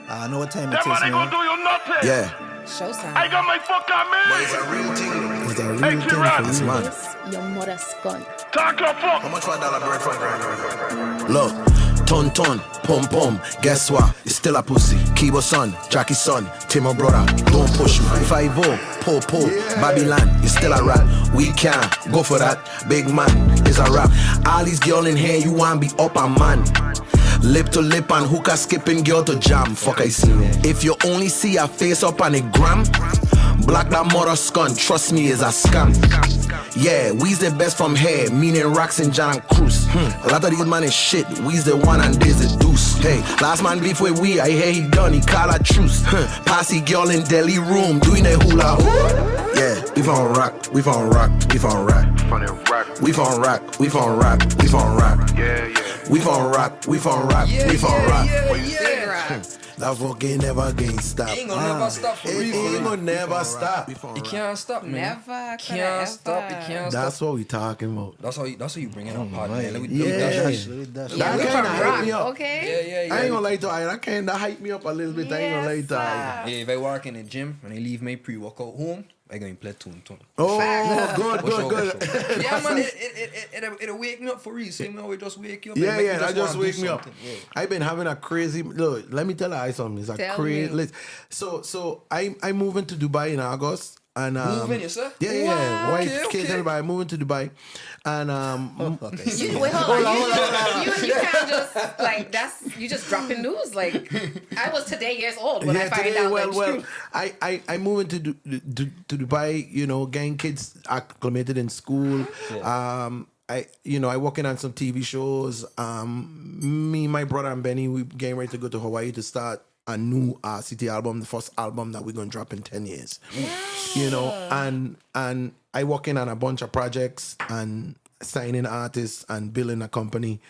I know what time it That is, man ain't gonna man. do you nothing. Yeah. Show sign. I got my fucking man. But it's a real thing. It's a real Hey, thing T-Rock. for It's you. mad. This your mother's gun. Talk your fuck. How much for $1 bread from Grammy? Look, ton, pum, guess what? It's still a pussy. Kibo son, Jackie son, Timo brother, don't push me. 5-0, po, Babylon, it's still a rap. We can go for that. Big man, it's a rap. All these girls in here, you want be up a man. Lip to lip and hookah skipping girl to jam. Fuck I see. If you only see her face up on a gram, block that mother scun, trust me, is a scam. Yeah, we's the best from here, meaning Rocks and John Cruz. A lot of these man is shit, we's the one and this the deuce. Hey, last man beef with we, I hear he done, he call a truce. Passy girl in Delhi room, doing a hula hoop. Yeah, we from rock, we from rock, we from rock. We from rock, we from rock, we from rock. Yeah. We from rock, we from rock, we from rock. Yeah. That fucking never gain stop. Ain't gonna never stop for real. It ain't gonna never stop. You can't stop, man. Never. Can't stop. You can't stop. That's what we talking about. That's how you bring it up, hard, man. Let me Yeah. dash. That Yeah, we kinda from hype rock, me up. okay? Yeah. I ain't gonna lie to you. That kinda hype me up a little bit. I ain't gonna lie to you. Yes, Yeah, if I work in the gym and I leave my pre-workout home, I gonna play tune. Oh, good. Yeah, man, it'll wake me up for real. Same way we just wake you up. Yeah, that just wanna wake do me up. something. Yeah. I've been having a crazy look. Let me tell you something. It's a Tell crazy. me. So I'm moving to Dubai in August. And Moving, you say? Yeah. Wow, Wife, okay. kids, everybody moving to Dubai, and Wait, hold on. You can't just like you just dropping news. Like I was today years old when I find today, out. well, I moving to Dubai. You know, getting kids acclimated in school. I working on some TV shows. Me, my brother, and Benny, we getting ready to go to Hawaii to start a new city album, the first album that we're gonna drop in 10 years. You know, and I working on a bunch of projects and signing artists and building a company,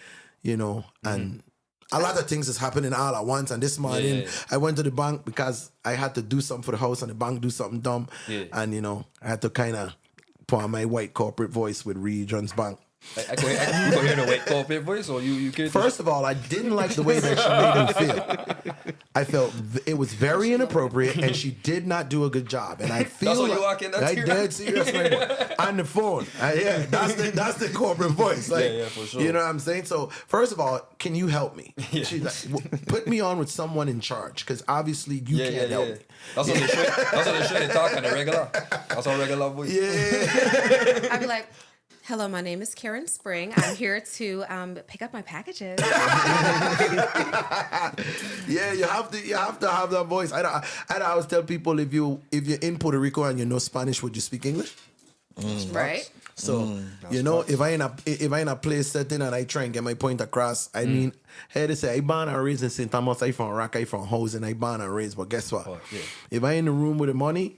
you know, and a lot of things is happening all at once. And this morning I went to the bank because I had to do something for the house and the bank do something dumb. And you know, I had to kind of put on my white corporate voice with Regions Bank. I go hear the white corporate voice, or you can't. First of all, I didn't like the way that she made me feel. I felt it was very inappropriate, and she did not do a good job. And I feel That's what you walk in, that's I you. dead serious right now. On the phone. Yeah, that's the corporate voice. Like, Yeah, for sure. You know what I'm saying? So first of all, can you help me? She's like, put me on with someone in charge, because obviously you can't help me. That's what they should. They talk on the regular. That's our regular voice. Yeah. I'd be like, hello, my name is Karen Spring. I'm here to pick up my packages. Yeah, you have to have that voice. I always tell people, if you're in Puerto Rico and you know Spanish, would you speak English? Right? So you know, if I in a place setting and I try and get my point across, I mean, hey, they say I born and raised in St. Thomas, I from Rock, I from housing, I born and raised. But guess what? If I in the room with the money,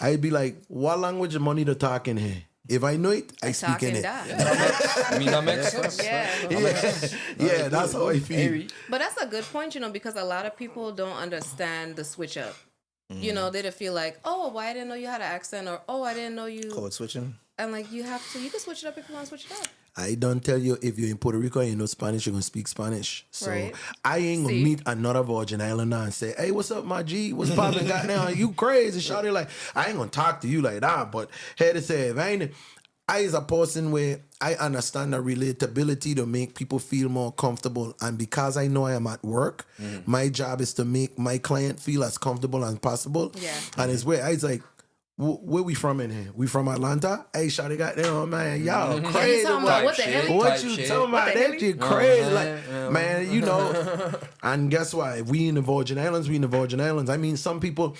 I'd be like, what language of money to talk in here? If I know it, I speak in it. That makes sense. Yeah. That's how I feel. But that's a good point, you know, because a lot of people don't understand the switch up. You know, they feel like, oh, why I didn't know you had an accent, or oh, I didn't know you. Code switching. And like you can switch it up if you want to switch it up. I don't tell you, if you're in Puerto Rico and you know Spanish, you're gonna speak Spanish. So Right. I ain't gonna meet another Virgin Islander and say, hey, what's up, my G? What's poppin'? Goddamn, you crazy, shawty? Like, I ain't gonna talk to you like that. But here to say, if I as a person where I understand the relatability to make people feel more comfortable, and because I know I am at work, my job is to make my client feel as comfortable as possible. Yeah. And it's where I was like, where we from in here? We from Atlanta? Hey, shawty, goddamn, man, y'all crazy. talking about what the hell? What you talking about? That shit crazy. Like, man, you know. And guess what? If we in the Virgin Islands, we in the Virgin Islands. I mean, some people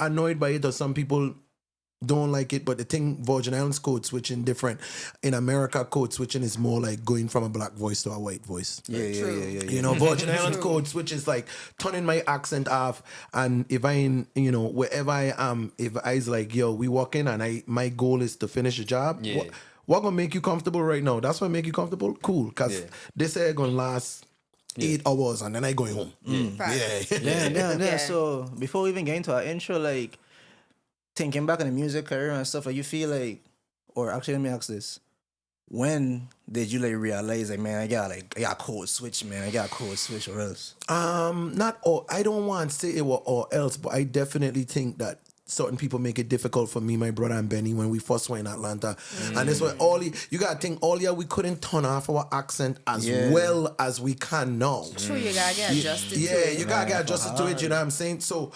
annoyed by it, or some people don't like it, but the thing, Virgin Islands code switching different. In America, code switching is more like going from a black voice to a white voice. Yeah. You know, Virgin Islands code switch is like turning my accent off. And if I in, you know, wherever I am, if I's like, yo, we walk in and my goal is to finish the job. Yeah. What gonna make you comfortable right now? That's what make you comfortable? Cool. Because this air gonna last 8 hours and then I going home. Yeah. So before we even get into our intro, like, thinking back on the music career and stuff, like, you feel like, or actually let me ask this, when did you like realize like, man, I got code switch, man. I got code switch or else? Not all. I don't want to say it was or else, but I definitely think that certain people make it difficult for me, my brother and Benny, when we first were in Atlanta. And this was you gotta think earlier we couldn't turn off our accent as well as we can now. True, you gotta get adjusted to it. You gotta get adjusted to it, you know what I'm saying? So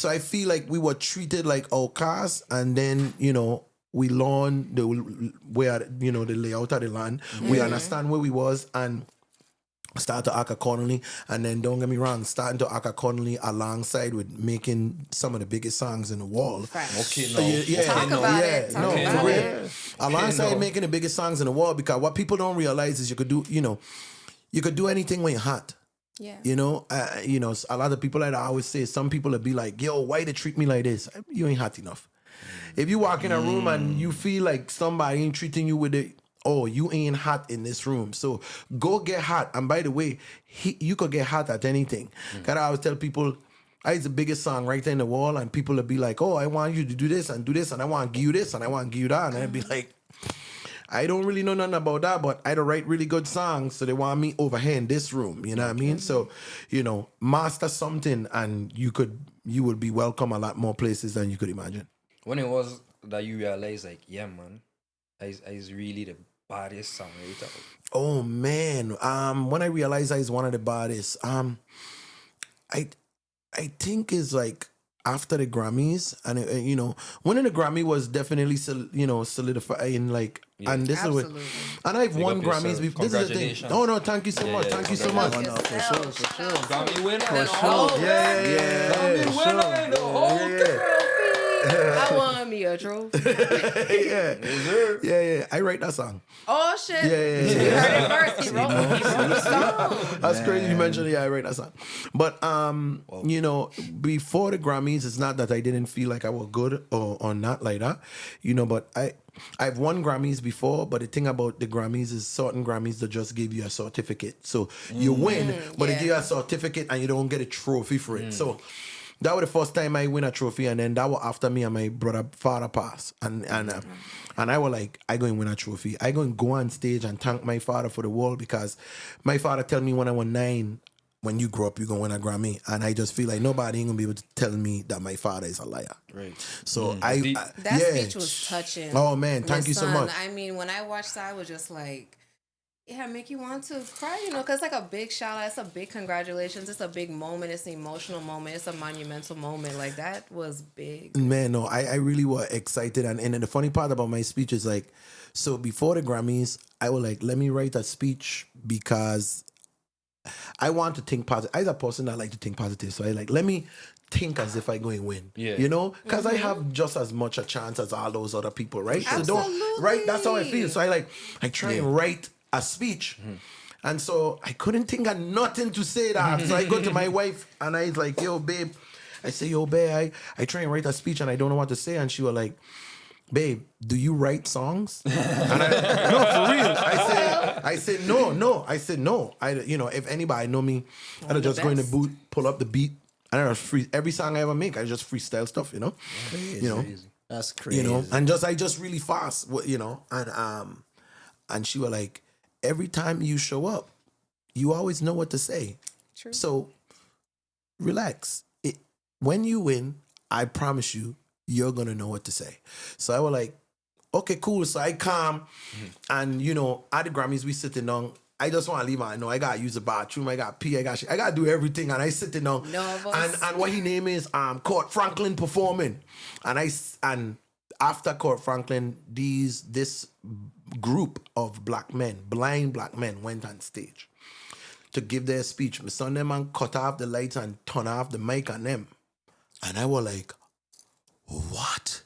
I feel like we were treated like outcasts, and then, you know, we learn the layout of the land. We understand where we was and start to act accordingly. And then, don't get me wrong, starting to act accordingly alongside with making some of the biggest songs in the world. Okay, Talk about it. Talk about for it. real. Alongside making the biggest songs in the world, because what people don't realize is you could do anything when you're hot. Yeah. You know, a lot of people, like I always say, some people will be like, yo, why they treat me like this? You ain't hot enough. If you walk in a room and you feel like somebody ain't treating you with it, oh, you ain't hot in this room. So go get hot. And by the way, you could get hot at anything. Cause I always tell people, it's the biggest songwriter in the world, and people will be like, oh, I want you to do this, and I want to give you this, and I want to give you that. And I'd be like, I don't really know nothing about that, but I don't write really good songs, so they want me over here in this room. You know what I mean? So, you know, master something, and you would be welcome a lot more places than you could imagine. When it was that you realized, like, yeah, man, I really the baddest songwriter. Oh man, when I realized I was one of the baddest, I think is like after the Grammys, and you know, winning the Grammy was definitely solidifying, like, and this Absolutely. is what, and I've won Grammys before. This is the thing. Congratulations. Oh no, thank you so much, thank you so much. For sure. Grammy winner. For sure. Yeah. Grammy winner in the whole girl. I want me a trophy. Yeah. I write that song. Oh shit! Yeah. You heard it first. He wrote the song. That's crazy you mentioned it. Yeah, I write that song. But you know, before the Grammys, it's not that I didn't feel like I was good or not like that. You know, but I've won Grammys before, but the thing about the Grammys is certain Grammys that just give you a certificate. So you win, but they give you a certificate and you don't get a trophy for it. So that was the first time I win a trophy, and then that was after me and my father passed. And I was like, I going to win a trophy. I going to go on stage and thank my father for the world, because my father tell me when I was 9, when you grow up, you're going to win a Grammy. And I just feel like nobody ain't going to be able to tell me that my father is a liar. Right. So That speech was touching. Oh man, thank you so much. I mean, when I watched that, I was just like, yeah, make you want to cry, you know, because it's like a big shout out. It's a big congratulations. It's a big moment. It's an emotional moment. It's a monumental moment. Like, that was big. Man, no, I really was excited. And the funny part about my speech is like, so before the Grammys, I was like, let me write a speech because I want to think positive. I'm a person that like to think positive. So I like, let me think as if I go and win. Yeah. You know? Because I have just as much a chance as all those other people, right? Absolutely. So right? That's how I feel. So I try and write a speech. And so I couldn't think of nothing to say that. So I go to my wife and I was like, yo, babe. I say, yo, babe, I try and write a speech and I don't know what to say. And she was like, babe, do you write songs? And no, for real. I said, no. I said, no. If anybody know me, I'd just go in the booth, pull up the beat, and I just every song I ever make, I just freestyle stuff, you know? Crazy. That's crazy. You know, and I just really fast, you know? And she was like, every time you show up, you always know what to say. True. So relax. When you win, I promise you're going to know what to say. So I was like, okay, cool. So I calm. And, you know, at the Grammys, we sitting down. I just want to leave. I know I got to use the bathroom. I got to pee. I got to do everything. And I sitting down. And what his name is, Kurt Franklin performing. And after Kurt Franklin, this group of blind black men went on stage to give their speech. My son them and cut off the lights and turn off the mic on them. And I was like, what?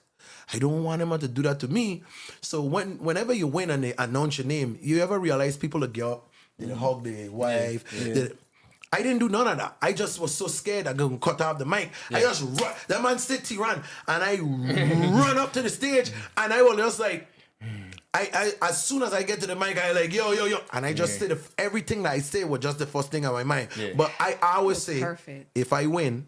I don't want them to do that to me. So whenever you win and they announce your name, you ever realize people will get up, they hug their wife. I didn't do none of that. I just was so scared I'm going to cut off the mic. I just run. That man said Theron, and I run up to the stage, and I was just like, I as soon as I get to the mic, I like, yo. And I just said everything that I say was just the first thing on my mind. But I always say, if I win,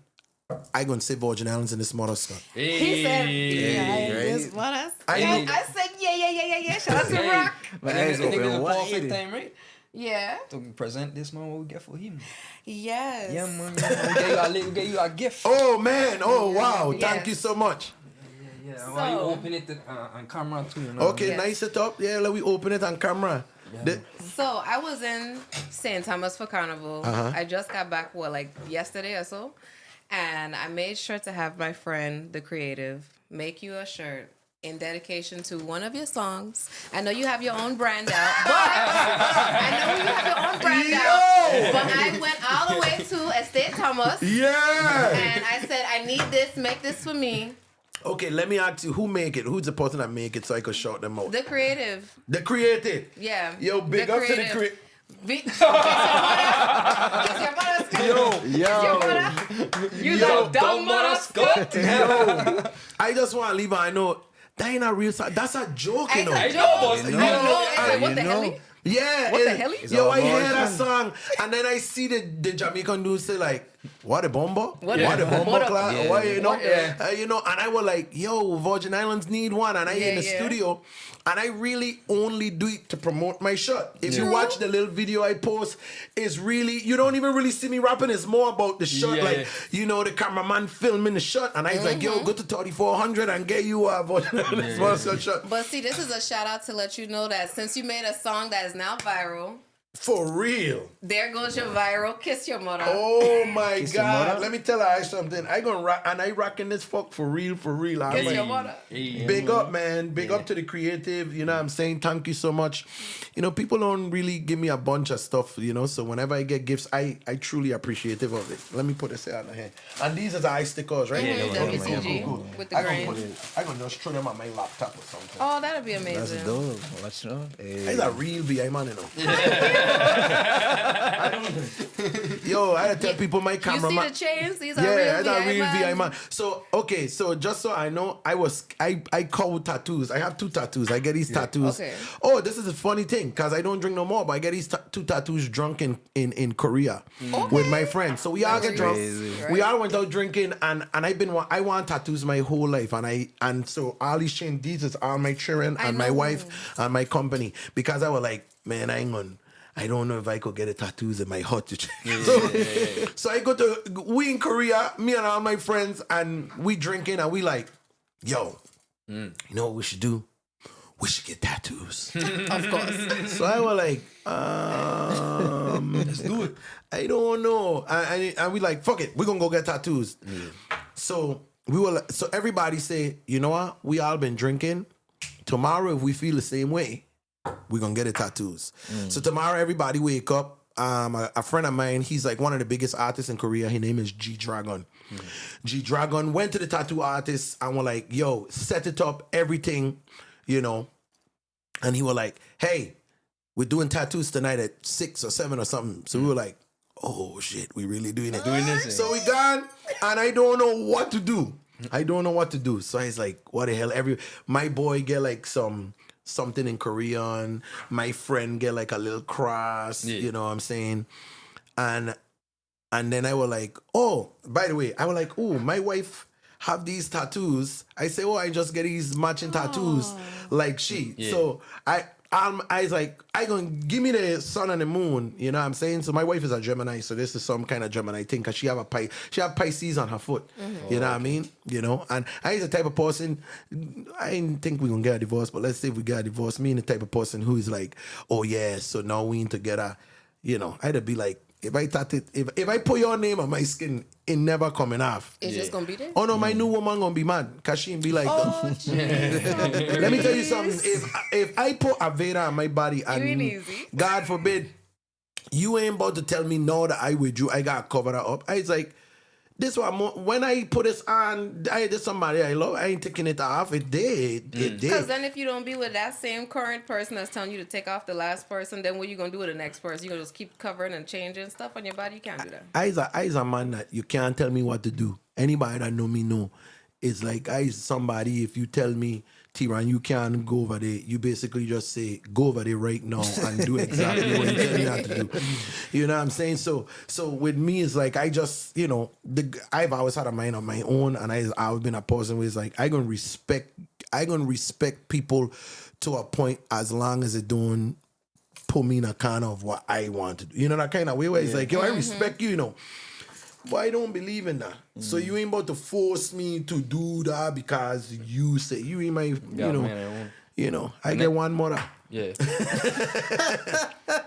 I gonna say Virgin Islands in this mother stuff. He said, yeah, this what I said, yeah. Shout out to Rock. My I eyes think it's open the perfect wide. time, right? Yeah. To present this man what we get for him. Yes. Yeah, man. We get you a gift. Oh man! Oh wow! Yes. Thank you so much. Yeah, So- why you open it on camera too? You know? Okay, Yes. nice it up. Yeah, let me open it on camera. The- So I was in St. Thomas for Carnival. Uh-huh. I just got back, yesterday or so? And I made sure to have my friend, the creative, make you a shirt in dedication to one of your songs. I know you have your own brand out, but but I went all the way to St. Thomas yeah. and I said, I need this, make this for me. Okay, let me ask you, who make it? Who's the person that make it so I could shout them out? The creative. The creative. Yeah. Yo, big up to the creative. You know, dumb mother Scott. I just want to leave. I know that ain't a real song. That's a joke, you know. I know, know. It's like, what the hell? Yeah. What the hell? Yo, I hear version. that song, and then I see the Jamaican dude say like, "What a bomber? What What a- a bomber what a- class? yeah. Why you know? What a- You know?" And I was like, "Yo, Virgin Islands need one," and I in the Yeah. studio, and I really only do it to promote my shirt. If you watch the little video I post, it's really you don't even really see me rapping. It's more about the shirt, Yeah. like you know the cameraman filming the shirt, and I was like, "Yo, go to 3400 and get you a Virgin Islands shirt." But see, this is a shout out to let you know that since you made a song that is now viral, For real. there goes your viral Kiss Your Mother. Oh my Kiss your God! mother? Let me tell her something. I gonna rock, and I rocking this fuck for real, for real. I'm Kiss like, Your Mother. big up, man. Big up to the creative. You know what I'm saying? Thank you so much. You know, people don't really give me a bunch of stuff, you know, so whenever I get gifts, I truly appreciative of it. Let me put this out of here. And these are the eye stickers, right? WTG with the I gonna grain. put it, I gonna just throw them on my laptop or something. Oh, that'd be That's amazing. dope. Watch out. Hey. He's a real VI man, you know. Yo, I had to tell people my You cameraman. see the chains? These are Yeah, real that's a VI real VI man. man. So okay, so just so I know, I code tattoos. I have 2 tattoos. I get these tattoos. Okay. Oh, this is a funny thing because I don't drink no more, but I get these 2 tattoos drunk in Korea with my friends. So we all get drunk. crazy. We all went out drinking, and I want tattoos my whole life, and so all these chains, these is all my children I and my know. wife and my company because I was like, man, I don't know if I could get the tattoos in my hut. So I go to, we in Korea, me and all my friends, and we drinking, and we like, yo, you know what we should do? We should get tattoos. Of course. So I was like, let's do it. I don't know. And we like, fuck it, we're gonna go get tattoos. So so everybody say, you know what? We all been drinking. Tomorrow, if we feel the same way, we're gonna get the tattoos. So tomorrow, everybody wake up. A friend of mine, he's like one of the biggest artists in Korea. His name is G Dragon. G Dragon went to the tattoo artist and was like, yo, set it up, everything, you know. And he was like, hey, we're doing tattoos tonight at 6 or 7 or something. So we were like, oh shit, we really doing it. So we gone, and I don't know what to do. So I was like, what the hell? My boy get like something in Korean. My friend get like a little cross, you know what I'm saying? And then I was like, oh, by the way, I was like, oh, my wife have these tattoos. I say, oh, I just get these matching tattoos like she. So I was like, I gonna give me the sun and the moon, you know what I'm saying? So my wife is a Gemini, so this is some kind of Gemini thing because she have Pisces on her foot. You know what I mean? You know, and I is the type of person, I didn't think we gonna get a divorce, but let's say if we get a divorce, me and the type of person who is like, oh yeah, so now we in together, you know, I'd be like, if I put your name on my skin, it never coming off. It's just gonna be there. Oh no, my new woman gonna be mad because she be like, Oh, let me tell you something. If I put Aveda on my body and ain't easy. God forbid, you ain't about to tell me no that I with you, I gotta cover that up. I was like, this one when I put this on, there's somebody I love. I ain't taking it off. It did. It did. Because then if you don't be with that same current person that's telling you to take off the last person, then what you gonna do with the next person? You gonna just keep covering and changing stuff on your body? You can't do that. I's a man that you can't tell me what to do. Anybody that know me know. It's like I's somebody, if you tell me Theron, you can't go over there. You basically just say, go over there right now and do exactly what you tell me not to do. You know what I'm saying? So with me, it's like, I just, you know, I've always had a mind of my own, and I've been a person where it's like, I gonna respect people to a point as long as it don't put me in a kind of what I want to do. You know, that kind of way where it's like, yo, I respect you, you know. But I don't believe in that. So you ain't about to force me to do that because you say you ain't my, I get one mother. Yeah.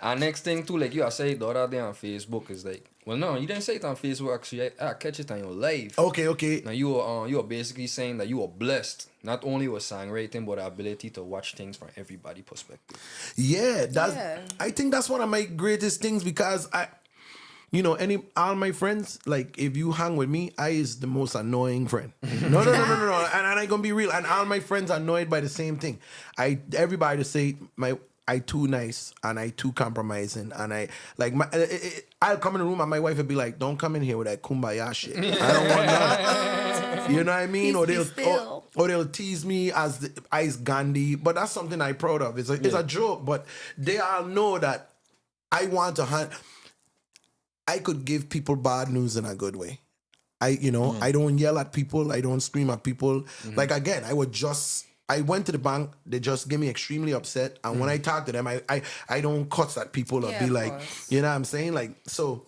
And next thing too, like you said the other day on Facebook is like, well, no, you didn't say it on Facebook. Actually, I catch it on your live. Okay. Now you are basically saying that you are blessed, not only with songwriting, but the ability to watch things from everybody's perspective. Yeah, I think that's one of my greatest things because all my friends, like if you hang with me, I is the most annoying friend. No. And I gonna be real. And all my friends are annoyed by the same thing. Everybody say I too nice and I too compromising and I like I'll come in the room and my wife would be like, don't come in here with that kumbaya shit. I don't want that. You know what I mean? Or they'll tease me as the Ice Gandhi, but that's something I'm proud of. It's a joke, but they all know that I want to I could give people bad news in a good way. I don't yell at people. I don't scream at people. Like, again, I went to the bank. They just get me extremely upset. And when I talk to them, I don't cuss at people or be like, you know what I'm saying? Like, so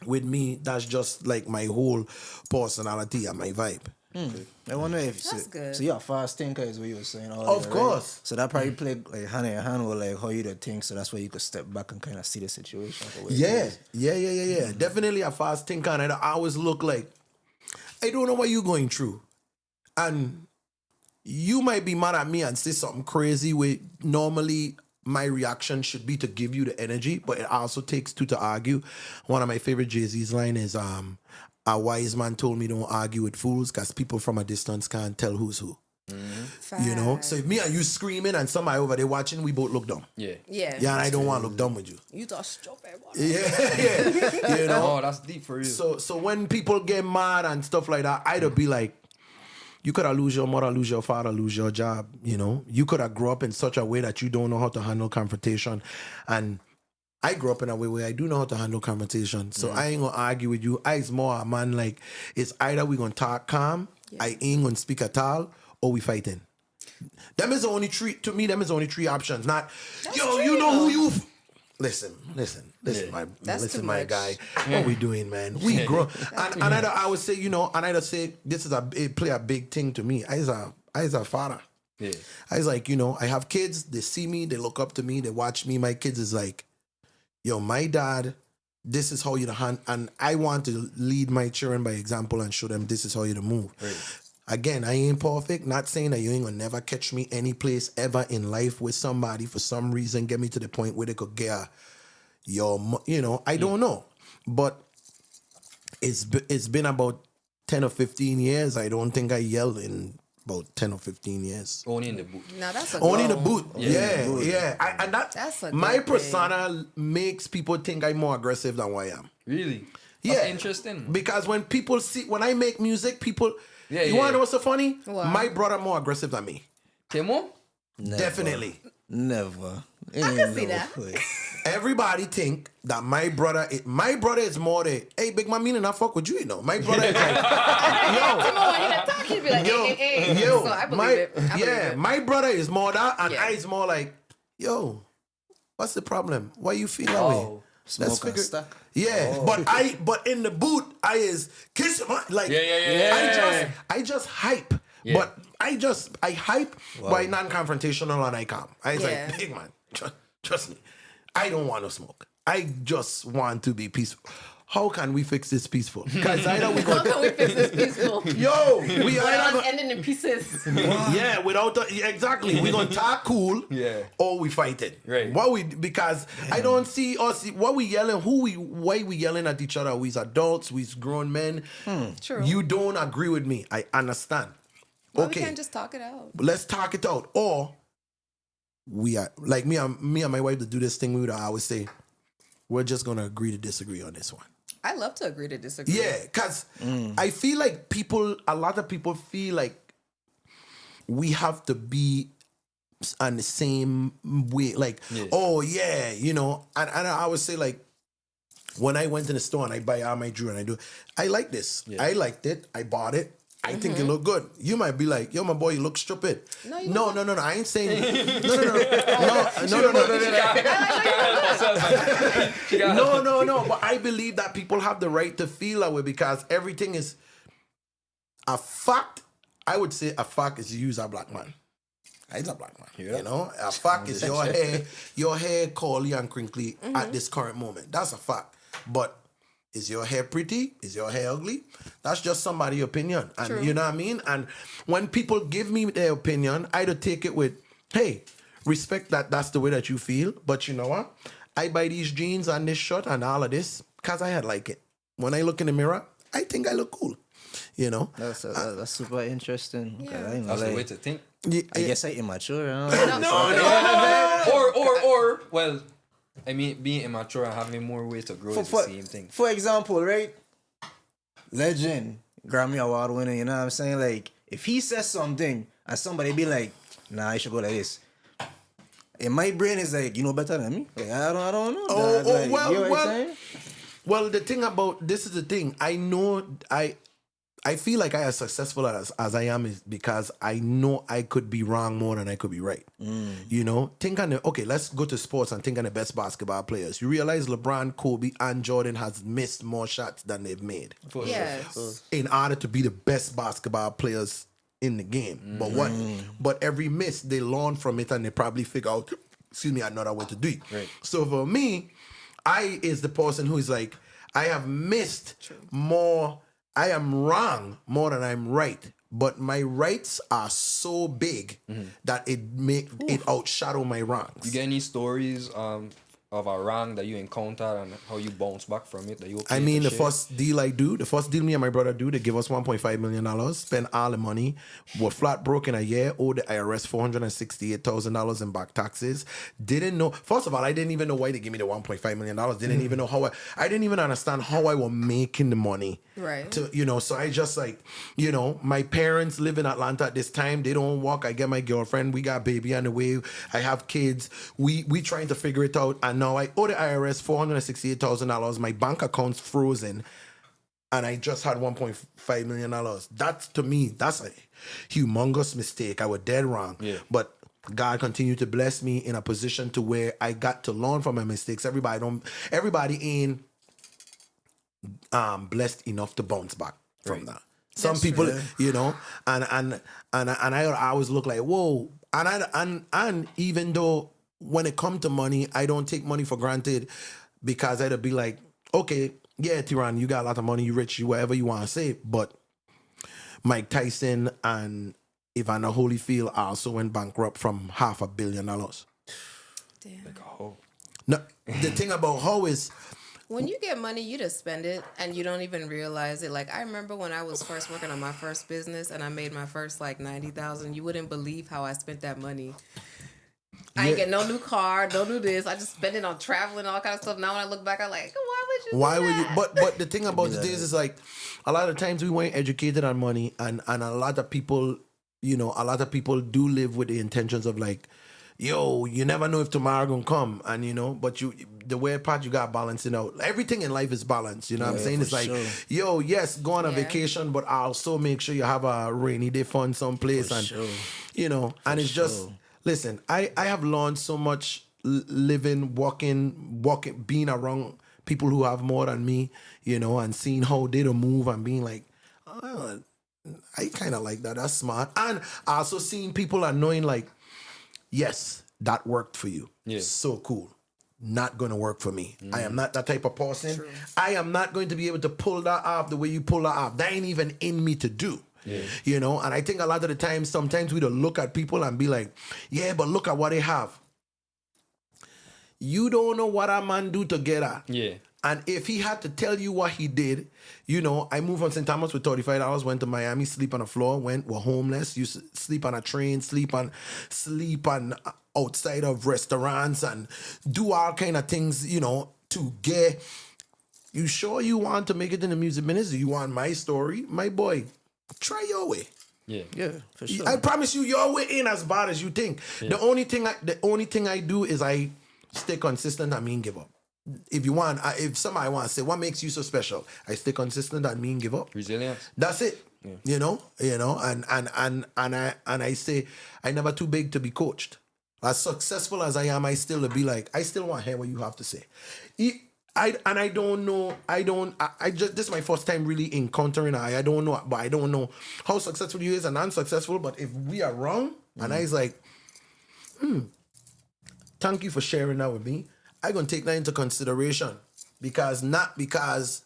with me, that's just like my whole personality and my vibe. I wonder if That's good. So you're a fast thinker, is what you were saying. Of course. Right? So that probably played like hand in hand with like how you to think. So that's where you could step back and kind of see the situation. For what it is. Yeah. Definitely a fast thinker. And I always look like, I don't know what you're going through. And you might be mad at me and say something crazy where normally my reaction should be to give you the energy, but it also takes two to argue. One of my favorite Jay-Z's line is, a wise man told me don't argue with fools because people from a distance can't tell who's who. You know? So if me and you screaming and somebody over there watching, we both look dumb. Yeah. And I don't want to look dumb with you. You just stupid. Yeah. You know? Oh, that's deep for you. So when people get mad and stuff like that, I'd be like, you could have lose your mother, lose your father, lose your job, you know? You could have grew up in such a way that you don't know how to handle confrontation. And I grew up in a way where I do know how to handle confrontation. So I ain't gonna argue with you. I's more a man like, it's either we gonna talk calm, I ain't gonna speak at all, or we fighting. Them is the only three, to me, them is the only three options. Not, That's yo, true, you know though. who you... Listen, That's too my much. guy. What we doing, man? We grow. And I would say, say this is it play a big thing to me. I's a father. Yeah. I's like, I have kids, they see me, they look up to me, they watch me. My kids is like, yo, my dad, this is how you to hand, and I want to lead my children by example and show them this is how you to move. Right. Again, I ain't perfect. Not saying that you ain't gonna never catch me any place ever in life with somebody for some reason get me to the point where they could get I don't know. But it's been about 10 or 15 years. I don't think I yelled in about 10 or 15 years. Only in the booth. Now that's a Only in the goal. booth. Yeah. That's a my good persona makes people think I'm more aggressive than what I am. Really? Yeah. That's interesting. Because when I make music, people, you want to know what's so funny? What? My brother more aggressive than me. Timo? Definitely. Never. I can see that. Everybody think that my brother is more the, hey, big man, meaning I fuck with you, My brother is like, Timo, when he talk, he'd be like, yo, So I believe it. my brother is more that, and Yeah. I is more like, yo, what's the problem? Why you feel that way? Smoke and stack. Yeah, but in the booth, I is kiss him like I just hype, Yeah. but I hype by non-confrontational and I calm. I was Yeah. like, big man, trust me, I don't want to smoke. I just want to be peaceful. How can we fix this peaceful? Because either we How go, can we fix this peaceful? yo, we Without either ending in pieces. yeah, exactly. We gonna talk cool, or we fight it. Right. Because I don't see us. What we yelling? Why we yelling at each other? We's adults. We's grown men. True. You don't agree with me. I understand. Well, okay, we can't just talk it out. let's talk it out. Or we are like me and my wife to do this thing. We would always say, we're just gonna agree to disagree on this one. I love to agree to disagree. Yeah, because I feel like a lot of people feel like we have to be on the same way. Like, oh yeah, you know. And I always say like, when I went in the store and I buy all my jewelry and I like this. Yeah. I liked it. I bought it. I think it looked good. You might be like, yo, my boy, you look stupid. No. I ain't saying. No. But I believe that people have the right to feel that way because everything is a fact. I would say a fact is you use a black man. He's a black man. Yeah. You know, a fact is your hair curly and crinkly at this current moment. That's a fact. But is your hair pretty? Is your hair ugly? That's just somebody's opinion. And True. You know what I mean? And when people give me their opinion, I do take it with, hey, respect that that's the way that you feel. But you know what? I buy these jeans and this shirt and all of this because I like it. When I look in the mirror, I think I look cool. You know? That's super interesting. Yeah. That's the way to think. I guess I'm immature. No. Well, I mean, being immature and having more ways to grow is the same thing. For example, right? Legend, Grammy Award winner, you know what I'm saying? Like, if he says something and somebody be like, nah, I should go like this. In my brain is like, you know better than me? Like, I don't know. Well, the thing about, this is the thing. I know, I feel like I as successful as I am is because I know I could be wrong more than I could be right. You know, let's go to sports and think on the best basketball players. You realize LeBron, Kobe, and Jordan has missed more shots than they've made. Yes. In order to be the best basketball players in the game. But every miss, they learn from it and they probably figure out, another way to do it. Right. So for me, I is the person who is like, I have missed more. I am wrong more than I'm right, but my rights are so big that it outshadow my wrongs. You get any stories of a wrong that you encountered and how you bounce back from it? The first deal me and my brother do, they give us $1.5 million, spend all the money, were flat broke in a year, owed the IRS $468,000 in back taxes. Didn't know. First of all, I didn't even know why they gave me the $1.5 million. Didn't even know how I didn't even understand how I was making the money. Right. So I just my parents live in Atlanta at this time. They don't work. I get my girlfriend. We got baby on the way. I have kids. We trying to figure it out. And now I owe the IRS $468,000. My bank account's frozen. And I just had $1.5 million. That's, to me, that's a humongous mistake. I was dead wrong. Yeah. But God continued to bless me in a position to where I got to learn from my mistakes. Everybody ain't blessed enough to bounce back from that. Some people, and I always look like, whoa. And even though when it comes to money, I don't take money for granted because I'd be like, okay, yeah, Theron, you got a lot of money, you rich, you whatever you want to say, but Mike Tyson and Evander Holyfield also went bankrupt from $500 million. Damn. Like a hoe. No, the thing about hoe is, when you get money, you just spend it and you don't even realize it. Like, I remember when I was first working on my first business and I made my first like $90,000. You wouldn't believe how I spent that money. I ain't get no new car, don't do this. I just spend it on traveling, all kind of stuff. Now when I look back, I'm like, why would you? But the thing about this is like, a lot of times we weren't educated on money, and a lot of people, do live with the intentions of like, yo, you never know if tomorrow gonna come, and but the way part you got balancing out. Everything in life is balanced. You know what I'm saying? It's like, yo, yes, go on a vacation, but also make sure you have a rainy day fund someplace, and it's just. Listen, I have learned so much living, walking, being around people who have more than me, and seeing how they do move and being like, oh, I kind of like that. That's smart. And also seeing people and knowing like, yes, that worked for you. Yeah. So cool. Not going to work for me. I am not that type of person. True. I am not going to be able to pull that off the way you pull that off. That ain't even in me to do. Yeah. And I think a lot of the time, sometimes we don't look at people and be like, yeah, but look at what they have. You don't know what a man do to get at. Yeah. And if he had to tell you what he did, I moved from St. Thomas with $35, went to Miami, sleep on the floor, were homeless, used to sleep on a train, sleep on outside of restaurants and do all kind of things, to get. You sure you want to make it in the music ministry? You want my story? My boy, try your way. Yeah. For sure. I promise you, your way ain't as bad as you think. The only thing I do is I stay consistent and mean give up. If somebody wants to say what makes you so special, I stay consistent and mean give up. Resilience. That's it. You know, and I say I never too big to be coached. As successful as I am, I still be like, I still want to hear what you have to say. I don't know. I just this is my first time really encountering I don't know, but I don't know how successful you is and unsuccessful. But if we are wrong, and I was like, thank you for sharing that with me. I gonna take that into consideration because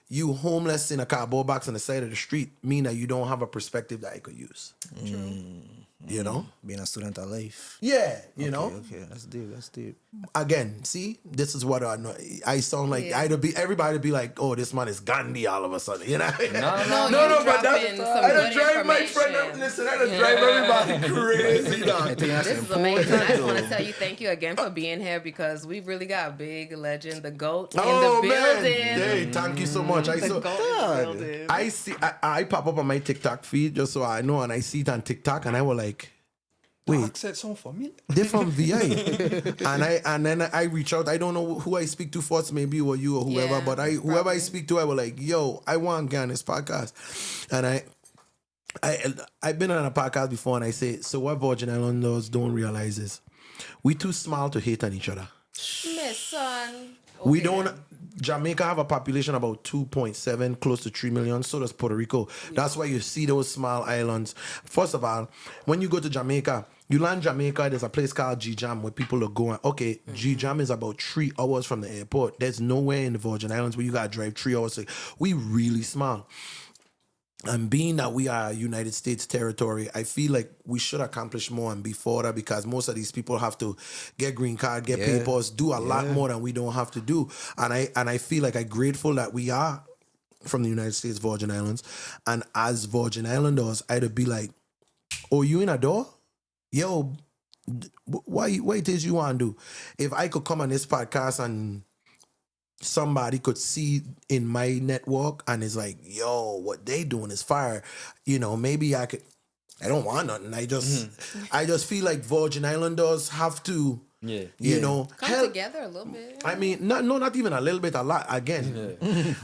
you homeless in a cardboard box on the side of the street mean that you don't have a perspective that I could use. You know, being a student of life. Yeah, you know. Okay, that's deep. Again, see, this is what I know. I sound like everybody be like, "Oh, this man is Gandhi." All of a sudden, you know. No, but I don't drive my friend. Listen, I don't drive everybody crazy. Dog. This is amazing. I just want to tell you thank you again for being here because we really got a big legend, the GOAT, in the building. Hey, thank you so much. I see. I pop up on my TikTok feed just so I know, and I see it on TikTok, and I was like, wait, said something for me. they're from VI. and then I reach out. I don't know who I speak to first, maybe or you or whoever, but whoever I speak to, I was like, yo, I want to get on this podcast. And I've been on a podcast before, and I say, so what Virgin Islanders don't realize is we too small to hate on each other. Miss son. We don't. Jamaica have a population about 2.7, close to 3 million. So does Puerto Rico. That's why you see those small islands. First of all, when you go to Jamaica, you land Jamaica, there's a place called G-Jam where people are going. Okay, G-Jam is about 3 hours from the airport. There's nowhere in the Virgin Islands where you got to drive 3 hours. We really small. And being that we are a United States territory, I feel like we should accomplish more and be further because most of these people have to get green card, get papers, do a lot more than we don't have to do. And I feel like I'm grateful that we are from the United States Virgin Islands. And as Virgin Islanders, I'd be like, oh, you in a door? Yo, what it is you want to do? If I could come on this podcast and somebody could see in my network and is like, yo, what they doing is fire. You know, maybe I don't want nothing. I just feel like Virgin Islanders have to, you know, come together a little bit. I mean, not even a little bit, a lot. Again,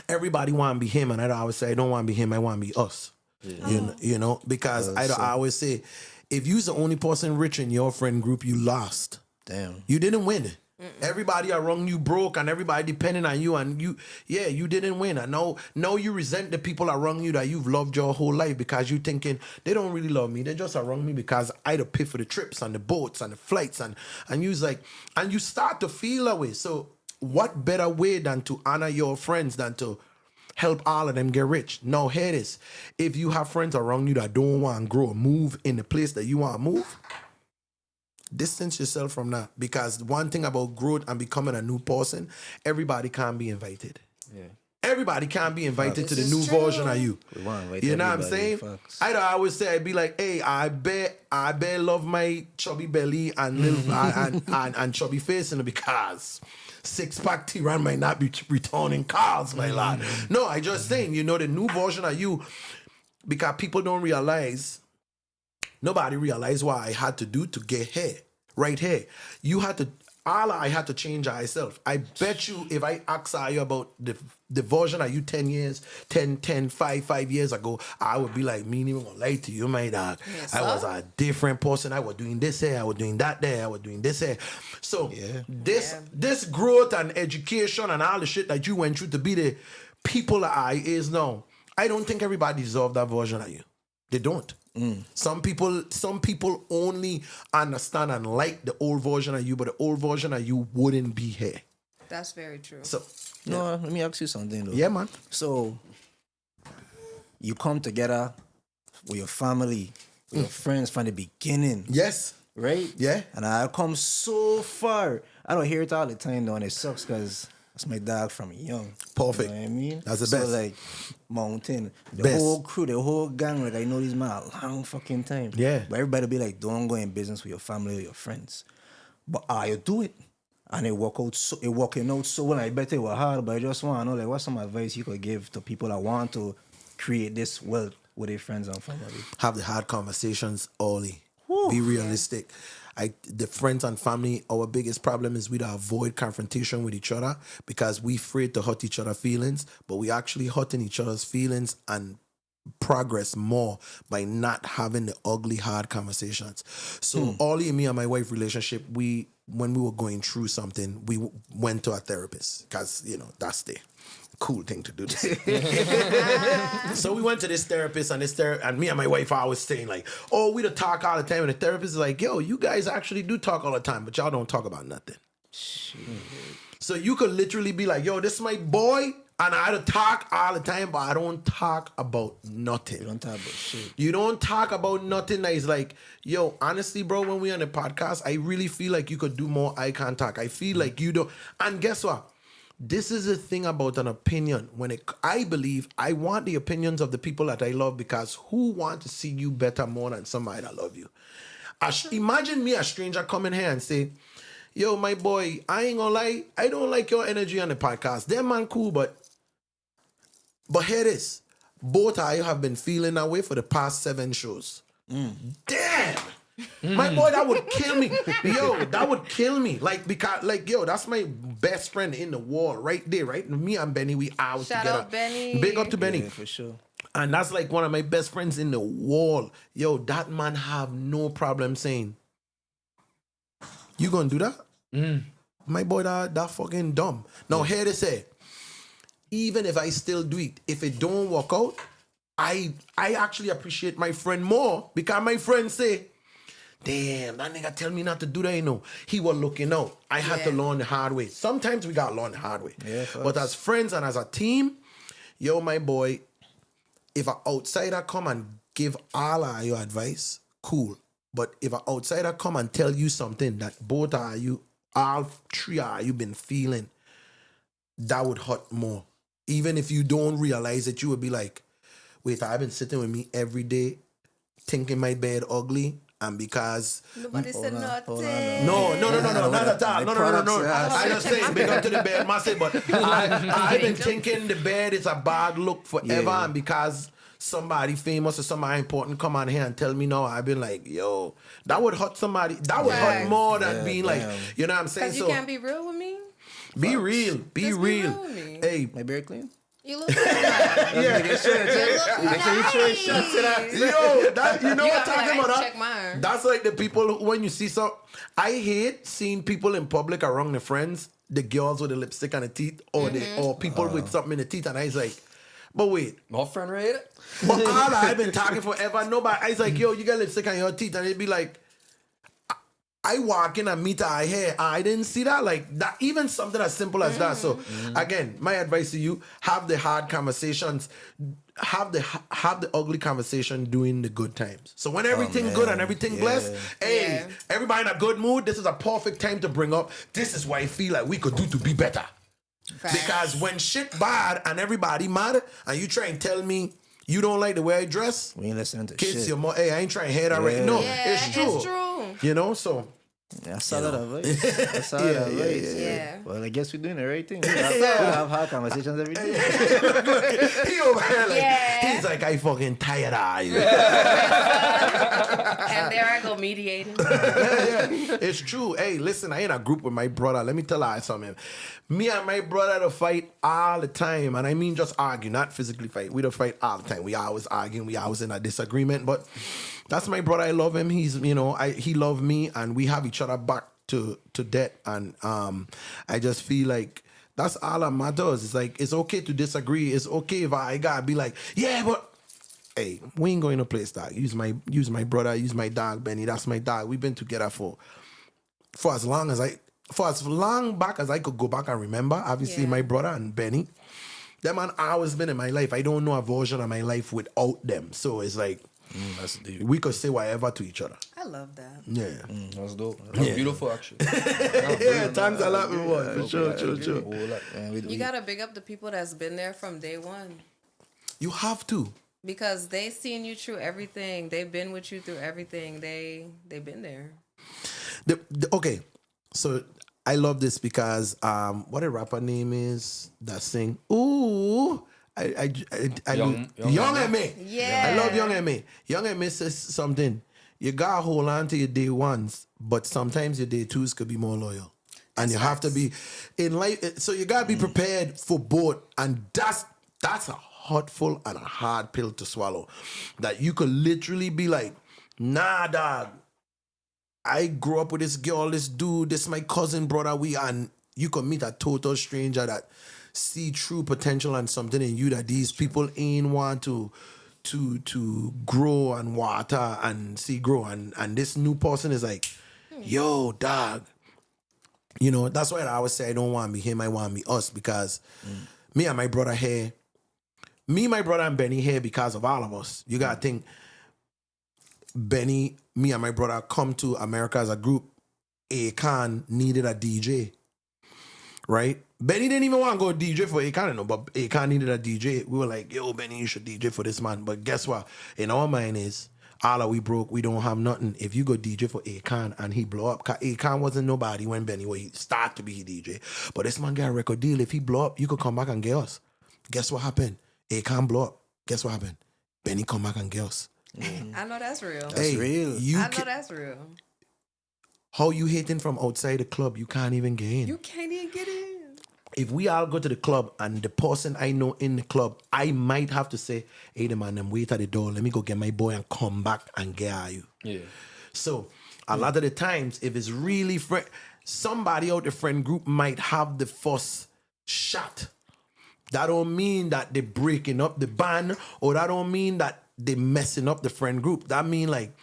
everybody want to be him, and I always say I don't want to be him. I want to be us. You know, because I always say, if you're the only person rich in your friend group, you lost. Damn, you didn't win. Everybody around you broke and everybody depending on you and you didn't win. And now you resent the people around you that you've loved your whole life because you thinking they don't really love me. They're just around me because I had to pay for the trips and the boats and the flights and you's like, and you start to feel that way. So what better way than to honor your friends than to help all of them get rich? Now hear this. If you have friends around you that don't want to grow or move in the place that you want to move, distance yourself from that, because one thing about growth and becoming a new person, everybody can't be invited. Yeah. Everybody can't be invited to the new version of you. You know what I'm saying? I always say, I'd be like, hey, I bet love my chubby belly and little and chubby face, and because 6-pack Theron might not be returning calls, my lad. No, I just saying, you know, the new version of you, because people don't realize. Nobody realized what I had to do to get here, right here. I had to change myself. I bet you if I ask you about the version of you 5 years ago, I would be like, me even gonna lie to you, my dog. Yes, I was a different person. I was doing this here, I was doing that there, I was doing this here. So this growth and education and all the shit that you went through to be the people that I is now, I don't think everybody deserves that version of you. They don't. Some people only understand and like the old version of you, but the old version of you wouldn't be here. That's very true. So no, let me ask you something though. Yeah, man. So you come together with your family, with your friends from the beginning. Yes. Right? Yeah. And I come so far. I don't hear it all the time though, and it sucks because that's my dog from young. Perfect. You know what I mean? That's the best. So like Mountain, the best. whole crew, the whole gang, like I know these man a long fucking time. Yeah. But everybody be like, don't go in business with your family or your friends. But you do it. And it working out so well. I bet it was hard, but I just want to know like what's some advice you could give to people that want to create this wealth with their friends and family. Have the hard conversations, Ollie. Be realistic. The friends and family, our biggest problem is we don't avoid confrontation with each other because we afraid to hurt each other's feelings, but we actually hurting each other's feelings and progress more by not having the ugly, hard conversations. So Ollie and me and my wife relationship, when we were going through something, we went to a therapist because, that's the cool thing to do this. So we went to this therapist and me and my wife are always saying like, oh, we don't talk all the time. And the therapist is like, yo, you guys actually do talk all the time, but y'all don't talk about nothing. So you could literally be like, yo, this is my boy, and I don't talk all the time, but I don't talk about nothing. You don't talk about shit. You don't talk about nothing that is like, yo, honestly, bro, when we on the podcast, I really feel like you could do more eye contact. I feel like you don't. And guess what? This is the thing about an opinion. I believe I want the opinions of the people that I love because who want to see you better more than somebody that love you? Imagine me, a stranger, coming here and say, yo, my boy, I ain't gonna lie, I don't like your energy on the podcast. Them man cool, but here it is. Both of you have been feeling that way for the past 7 shows. Damn! My boy, that would kill me. Yo, that would kill me. Because that's my best friend in the world right there, right? Me and Benny, we out Shout together. out Benny. Big up to Benny. Yeah, for sure. And that's like one of my best friends in the world. Yo, that man have no problem saying, you gonna do that? My boy, that fucking dumb. Now, here they say, even if I still do it, if it don't work out, I actually appreciate my friend more because my friend say, damn, that nigga tell me not to do that, He was looking out. I had to learn the hard way. Sometimes we gotta learn the hard way. Yeah, but as friends and as a team, yo, my boy, if an outsider come and give all of your advice, cool. But if an outsider come and tell you something that both of you, all 3 of you been feeling, that would hurt more. Even if you don't realize it, you would be like, wait, I've been sitting with me every day thinking my bed ugly, and because Nobody said nothing. no, not at all. No. I just saying, big up to the bed, massive, but I've been thinking the bed is a bad look forever, and because somebody famous or somebody important come on here and tell me no, I've been like, yo, that would hurt somebody. That would hurt more than being like, you know what I'm saying? Because you can't be real with me. Be real. Be real. With me. Hey, My beard clean? You look good. You look nice. yo, that you know You what I'm gotta talking about? check mine. That's like the people when you see some. I hate seeing people in public around their friends, the girls with the lipstick on the teeth, or or people with something in the teeth, and I was like, but wait, My friend right? but all I've been talking forever. Nobody. I was like, yo, you got lipstick on your teeth, and it'd be like. I walk in and meet her hair. I didn't see that. Like that, even something as simple as that. So again, my advice to you: have the hard conversations, have the ugly conversation during the good times. So when everything good and everything blessed, hey, everybody in a good mood. This is a perfect time to bring up. This is what I feel like we could do to be better. Facts. Because when shit bad and everybody mad, and you try and tell me you don't like the way I dress, We ain't listening to kids, shit. your mom, hey, I ain't trying to hear that right. No, Yeah, it's true. It's true. You know, so. Yeah, solid advice. That's solid advice. Yeah. Well, I guess we're doing the right thing. We have hard conversations every day. He over here like, Yeah. he's like, I fucking tired of you. And there I go mediating. It's true. Hey, listen, I in a group with my brother. Let me tell you something. Me and my brother to fight all the time. And I mean just argue, not physically fight. We don't fight all the time. We always arguing. We always in a disagreement. But that's my brother. I love him. He's, he loved me. And we have each other back to death. And I just feel like that's all that matters. It's like, it's okay to disagree. It's okay if I gotta be like, yeah, but hey, we ain't going to place that. Use my brother, use my dog, Benny. That's my dog. We've been together for as long back as I could go back and remember. Obviously, my brother and Benny. Them man always been in my life. I don't know a version of my life without them. So it's like That's deep. we could say whatever to each other. I love that. Yeah. That's dope. That's beautiful, actually. Yeah, thanks a lot, my boy. For sure. Man, You gotta big up the people that's been there from day one. You have to. Because they seen you through everything. They've been with you through everything. They've been there. Okay, so I love this because what a rapper name is that sing. Ooh, Young M.A. Yeah. I love Young M.A. Young M.A. says something. You gotta hold on to your day ones, but sometimes your day twos could be more loyal. And you have to be in life. So you gotta be prepared for both. And that's a hurtful and a hard pill to swallow. That you could literally be like, nah, dog. I grew up with this girl, this dude, this my cousin, brother. And you could meet a total stranger that see true potential and something in you that these people ain't want to grow and water and see grow. And this new person is like, yo, dog. You know, that's why I always say I don't want me him, I want me us, because me and my brother here, my brother and Benny here because of all of us. You gotta think, Benny, me and my brother come to America as a group. Akon needed a DJ, right? Benny didn't even want to go DJ for Akon, no, but Akon needed a DJ. We were like, yo, Benny, you should DJ for this man. But guess what? In our mind is, all we broke, we don't have nothing. If you go DJ for Akon and he blow up, cause Akon wasn't nobody when Benny was he start to be DJ. But this man got a record deal. If he blow up, you could come back and get us. Guess what happened? Akon blow up. Guess what happened? Benny come back and get us. I know that's real. That's real. I know that's real. How you hating from outside the club? You can't even get in. You can't even get in. If we all go to the club and the person I know in the club, I might have to say, hey, the man, I'm wait at the door. Let me go get my boy and come back and get you. Yeah. So a lot of the times, if it's really somebody out the friend group might have the first shot. That don't mean that they're breaking up the band, or that don't mean that they're messing up the friend group. That mean like,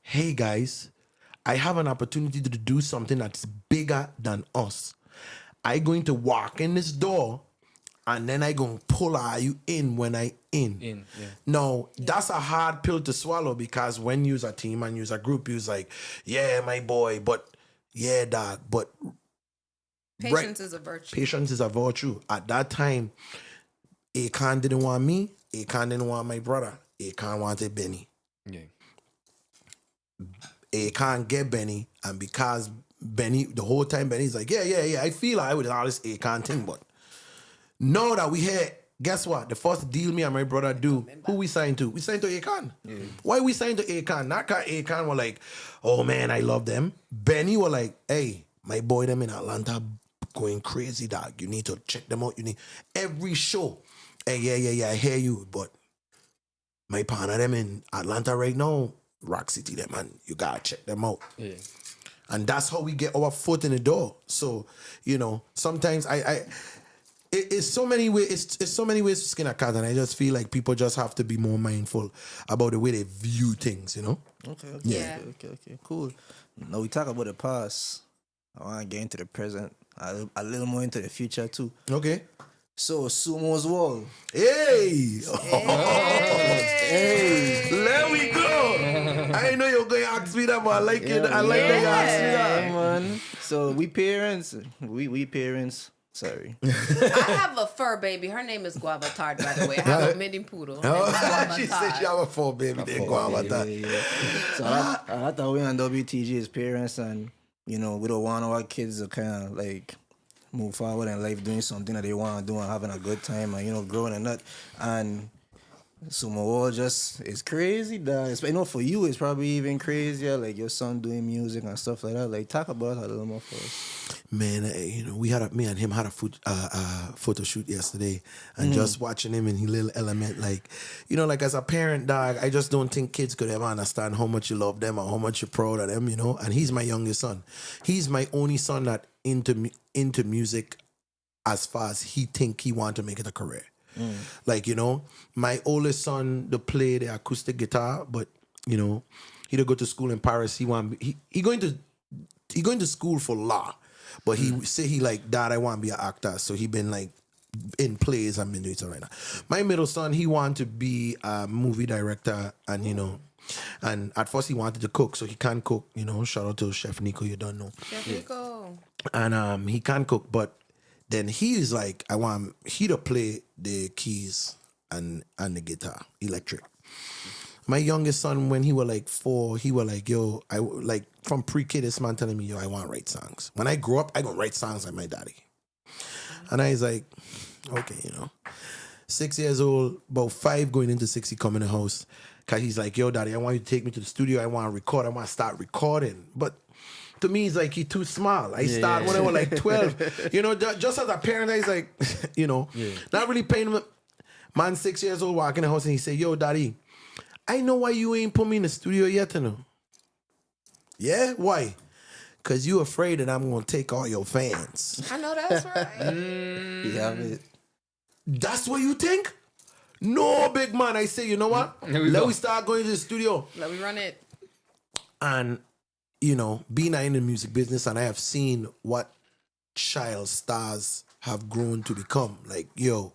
hey guys, I have an opportunity to do something that's bigger than us. I going to walk in this door and then I gonna pull you in when I in. No, that's a hard pill to swallow, because when you's a team and you's a group, you's like, yeah, my boy, but yeah, dog, but Patience is a virtue. Patience is a virtue. At that time, Akon didn't want me. Akon didn't want my brother. Akon wanted Benny. Yeah. Akon get Benny, and because Benny, the whole time Benny's like, yeah, I feel I would all this Akon thing, but now that we here, guess what? The first deal me and my brother do, who we signed to? We signed to Akon. Yeah. Why we signed to Akon? Not because Akon were like, oh man, I love them. Benny were like, hey, my boy them in Atlanta going crazy, dog. You need to check them out. You need every show. Hey, yeah, I hear you, but my partner them in Atlanta right now, Rock City them, man. You gotta check them out. Yeah. And that's how we get our foot in the door. So, you know, sometimes it's so many ways. It's so many ways to skin a cat, and I just feel like people just have to be more mindful about the way they view things. You know? Okay, cool. Now we talk about the past. I want to get into the present, a little more into the future too. Okay. So Sumo's wall. Hey, there we go. I know you're going to ask me that, but I like it. I like that you asked me that, man. So we parents. Sorry. I have a fur baby. Her name is Guava Tart, by the way. I have a mini poodle. Her name is Guava She Tart. said she have a full baby. They go on with that. Yeah. So I thought we on WTG as parents, and you know we don't want our kids to kind of like move forward in life doing something that they want to do and having a good time and, you know, growing and that. And Sumo Wall just is crazy, dog. I know for you it's probably even crazier, like your son doing music and stuff like that. Like, talk about it a little more for us. Man, you know, me and him had a photo shoot yesterday, and just watching him in his little element, like, you know, like as a parent, dog, I just don't think kids could ever understand how much you love them or how much you're proud of them, you know. And he's my youngest son. He's my only son that into music as far as he think he want to make it a career. Like, you know, my oldest son to play the acoustic guitar, but you know, he to go to school in Paris. He going to school for law, but he say he like, Dad, I want to be an actor. So he been like in plays and been doing it right now. My middle son, he want to be a movie director, and you know, and at first he wanted to cook, so he can't cook. You know, shout out to Chef Nico. You don't know Chef Nico. And he can't cook, but then he's like, I want he to play the keys and the guitar, electric. My youngest son, when he was like 4, he was like, yo, I like from pre-K, this man telling me, yo, I want to write songs. When I grow up, I gonna write songs like my daddy. And I was like, okay, you know. 6 years old, about 5 going into 6, he come in the house. Cause he's like, yo, daddy, I want you to take me to the studio. I want to record. I want to start recording. But to me, it's like, he too small. I start when I was like 12. You know, just as a parent, I was like, you know, not really paying him. Man, 6 years old, walk in the house and he say, yo, daddy, I know why you ain't put me in the studio yet, you know. Yeah? Why? Because you afraid that I'm going to take all your fans. I know that's right. You have it. That's what you think? No, big man. I say, you know what? Let me start going to the studio. Let me run it. And, you know, being in the music business, and I have seen what child stars have grown to become. Like, yo,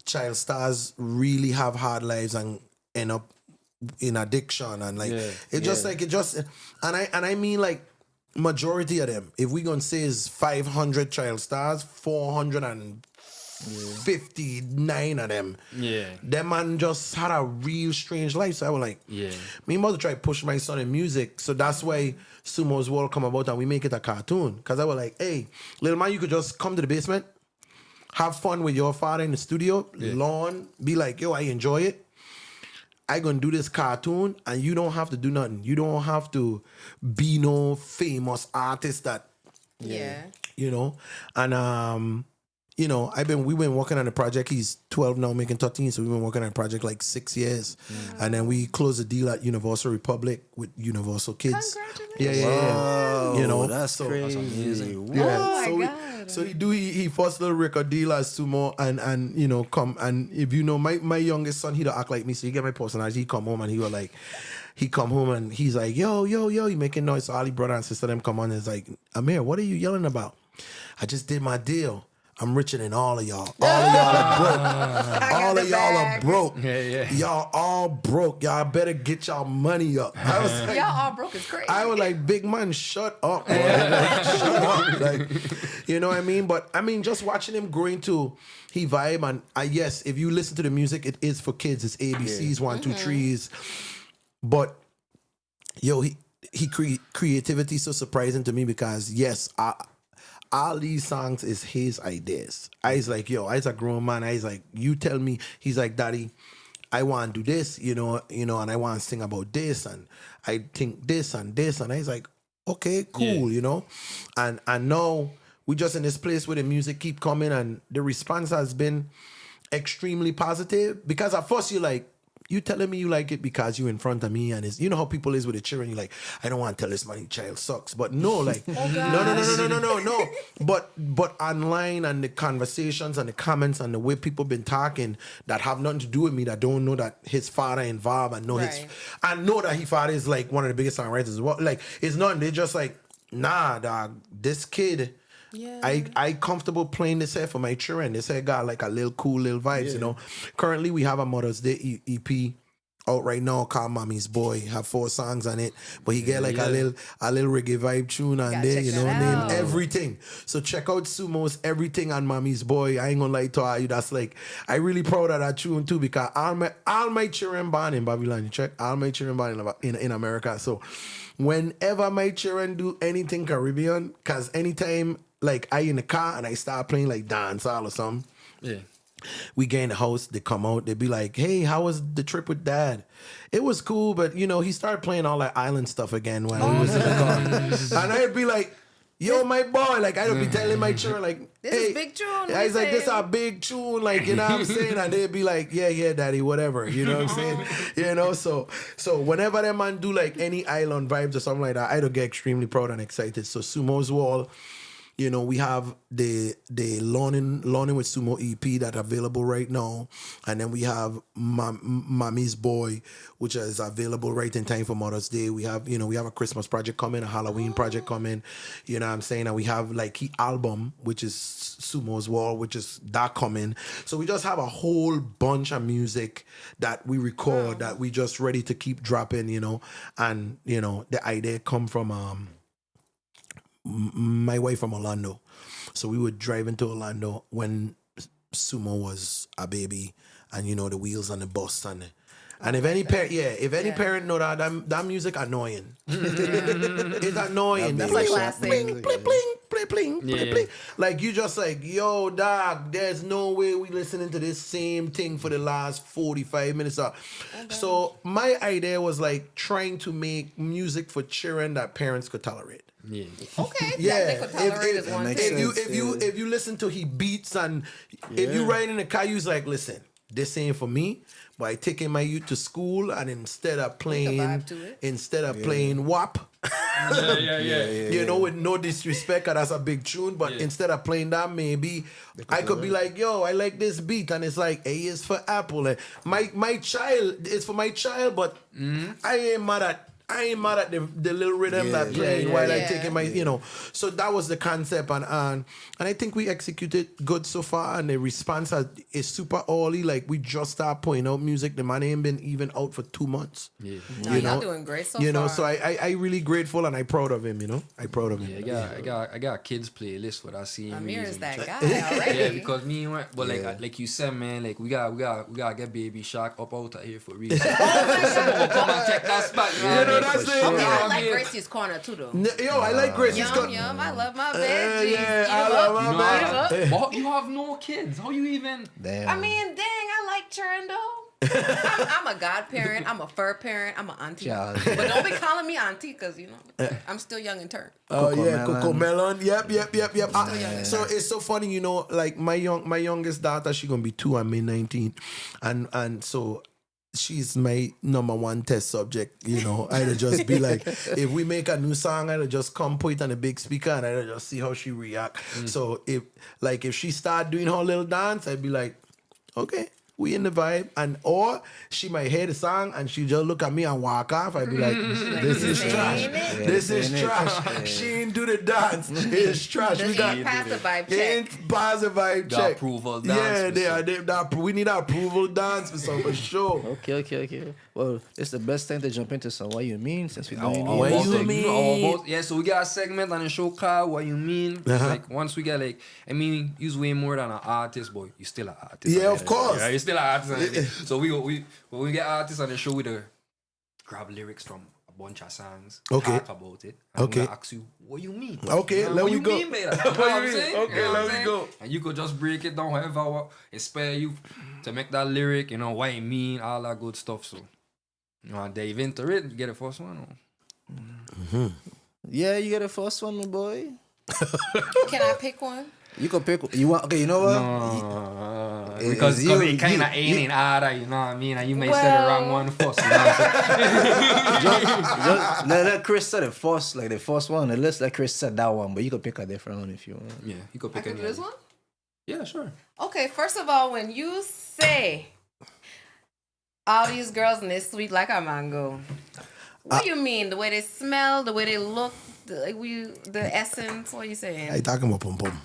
child stars really have hard lives and end up in addiction. And like, and I mean, like, majority of them, if we gonna say is 500 child stars, 459 of them, them man just had a real strange life. So I was like, me mother try to push my son in music, so that's why Sumo's World come about and we make it a cartoon. Cause I was like, hey, little man, you could just come to the basement, have fun with your father in the studio, lawn, be like, yo, I enjoy it. I gonna do this cartoon and you don't have to do nothing. You don't have to be no famous artist that, you know. And you know, we've been working on a project. He's 12 now, making 13, so we've been working on a project like 6 years. And then we closed a deal at Universal Republic with Universal Kids. Congratulations. Wow, you know, that's crazy. That's amazing. Yeah. Oh my God. So he first little record deal as Sumo and you know come, and if you know my youngest son, he don't act like me, so he get my personality. He come home and he come home and he's like, yo, he making noise. So all the brother and sister them come on and is like, Amir, what are you yelling about? I just did my deal. I'm richer than all of y'all. All of y'all are broke. All of y'all are broke. Y'all all broke. Y'all better get y'all money up. I was like, Y'all all broke is crazy. I was like, big man, shut up, bro. Like, shut up. Like, you know what I mean? But I mean, just watching him grow into he vibe, and yes, if you listen to the music, it is for kids. It's ABCs, 1, 2, 3s. But yo, creativity is so surprising to me because yes, all these songs is his ideas. I was like, yo, I was a grown man. I was like, you tell me. He's like, daddy, I want to do this, you know, and I want to sing about this, and I think this and this, and I was like, okay, cool, you know, and now we just in this place where the music keep coming, and the response has been extremely positive. Because at first you're like, you telling me you like it because you in front of me, and it's, you know how people is with the children, you're like, I don't want to tell this money child sucks. But no, like no. But online and the conversations and the comments and the way people been talking that have nothing to do with me, that don't know that his father involved, and know I know that his father is like one of the biggest songwriters as well. Like it's nothing, they just like, nah, dog, this kid, I comfortable playing this here for my children. This here got like a little cool little vibes, you know. Currently we have a Mother's Day EP out right now called Mommy's Boy. Have 4 songs on it, but he get like a little reggae vibe tune on there, you know, name everything. So check out Sumo's Everything on Mommy's Boy. I ain't gonna lie to you, that's like, I really proud of that tune too, because all my children born in Babylon, you check, all my children born in America. So whenever my children do anything Caribbean, cause anytime like I in the car and I start playing like dancehall or something, we get in the house, they come out, they be like, hey, how was the trip with dad? It was cool, but you know, he started playing all that island stuff again when we was in the car. And I'd be like, yo, my boy, like I would be telling my children like, this hey, is big tune. I was like, this a big tune, like, you know what I'm saying? And they'd be like, yeah, daddy, whatever, you know what I'm saying? You know, so whenever that man do like any island vibes or something like that, I do get extremely proud and excited. So Sumo's Wall, you know, we have the Learning with Sumo EP that available right now, and then we have Mommy's Boy, which is available right in time for Mother's Day. We have a Christmas project coming, a Halloween project coming, you know what I'm saying, and we have like the album, which is Sumo's Wall, which is that coming. So we just have a whole bunch of music that we record that we just ready to keep dropping, you know, and you know the idea come from my wife from Orlando. So we would drive into Orlando when Sumo was a baby, and you know the wheels on the bus, And if any parent, if any parent know that music annoying. It's annoying. That's like classic. Bling, bling, bling, bling, bling, bling, bling. Like you just like, yo, dog, there's no way we listening to this same thing for the last 45 minutes. So my idea was like trying to make music for children that parents could tolerate. Yeah. Okay. Yeah, They could tolerate is one thing. if you listen to he beats and if you ride in the car, you's like, listen, this ain't for me. But I taking my youth to school and instead of playing WAP, you know, with no disrespect, 'cause that's a big tune. But instead of playing that, maybe I could be like, yo, I like this beat, and it's like A is for Apple. Like, my child is for my child, but I ain't mad at the little rhythm that playing while I taking my, you know. So that was the concept, and I think we executed good so far, and the response is super early. Like we just start putting out music. The man ain't been even out for 2 months. No, y'all doing great so far. You know, so I really grateful and I proud of him. You know, I proud of him. I got kids playlist what I see. Amir is that guy already. Yeah, because me, but like you said, man, like we gotta get Baby Shark up out of here for real. Someone will come and take that spot. You know that's it. Okay, I like Gracie's corner too, though. Yo, I like Gracie's corner. Yum, I love my veggies. I love my veggies. But you have no kids. How you even? Damn. I mean, dang, I like children though. I'm a godparent. I'm a fur parent. I'm an auntie. But don't be calling me auntie because, you know, I'm still young in turn. Oh, Coco Melon. Yep. So it's so funny, you know, like my youngest daughter, she's going to be 2 on May 19th. And so she's my number one test subject, you know. I'd just be like, if we make a new song, I'd just come put it on a big speaker and I'd just see how she react. So if she start doing her little dance, I'd be like, okay, we in the vibe. And or she might hear the song and she just look at me and walk off. I'd be like, this is trash. This is trash. She ain't do the dance. It's trash. We got pass the vibe check. Ain't pass the vibe check. The approval dance. We need an approval dance for sure. Okay. Well, it's the best time to jump into some What You Mean since we don't What You Mean? Yeah, so we got a segment on the show called What You Mean. Like once we get like, I mean, you's way more than an artist, but you still an artist. Yeah, of course. Yeah, you still an artist. So when we get artists on the show, we grab lyrics from a bunch of songs, talk about it, and we ask you what you mean. Okay, let me go. What you mean by that? You know what I'm saying? Okay, let me go. And you could just break it down however inspire you to make that lyric, you know, what it mean, all that good stuff. So you want to dive into it? You get the first one? Or? Yeah, you get the first one, my boy. Can I pick one? You can pick. You want? Okay, you know what? No, because it kind of ain't in order, you know what I mean? And you may say the wrong one first. You know what I'm saying? just let Chris say the first one. And let's let Chris say that one, but you can pick a different one if you want. Yeah, you could pick I can do this one. Yeah, sure. Okay, first of all, when you say all these girls and they sweet like a mango, what do you mean? The way they smell, the way they look, the essence? What are you saying? I talking about pom pom.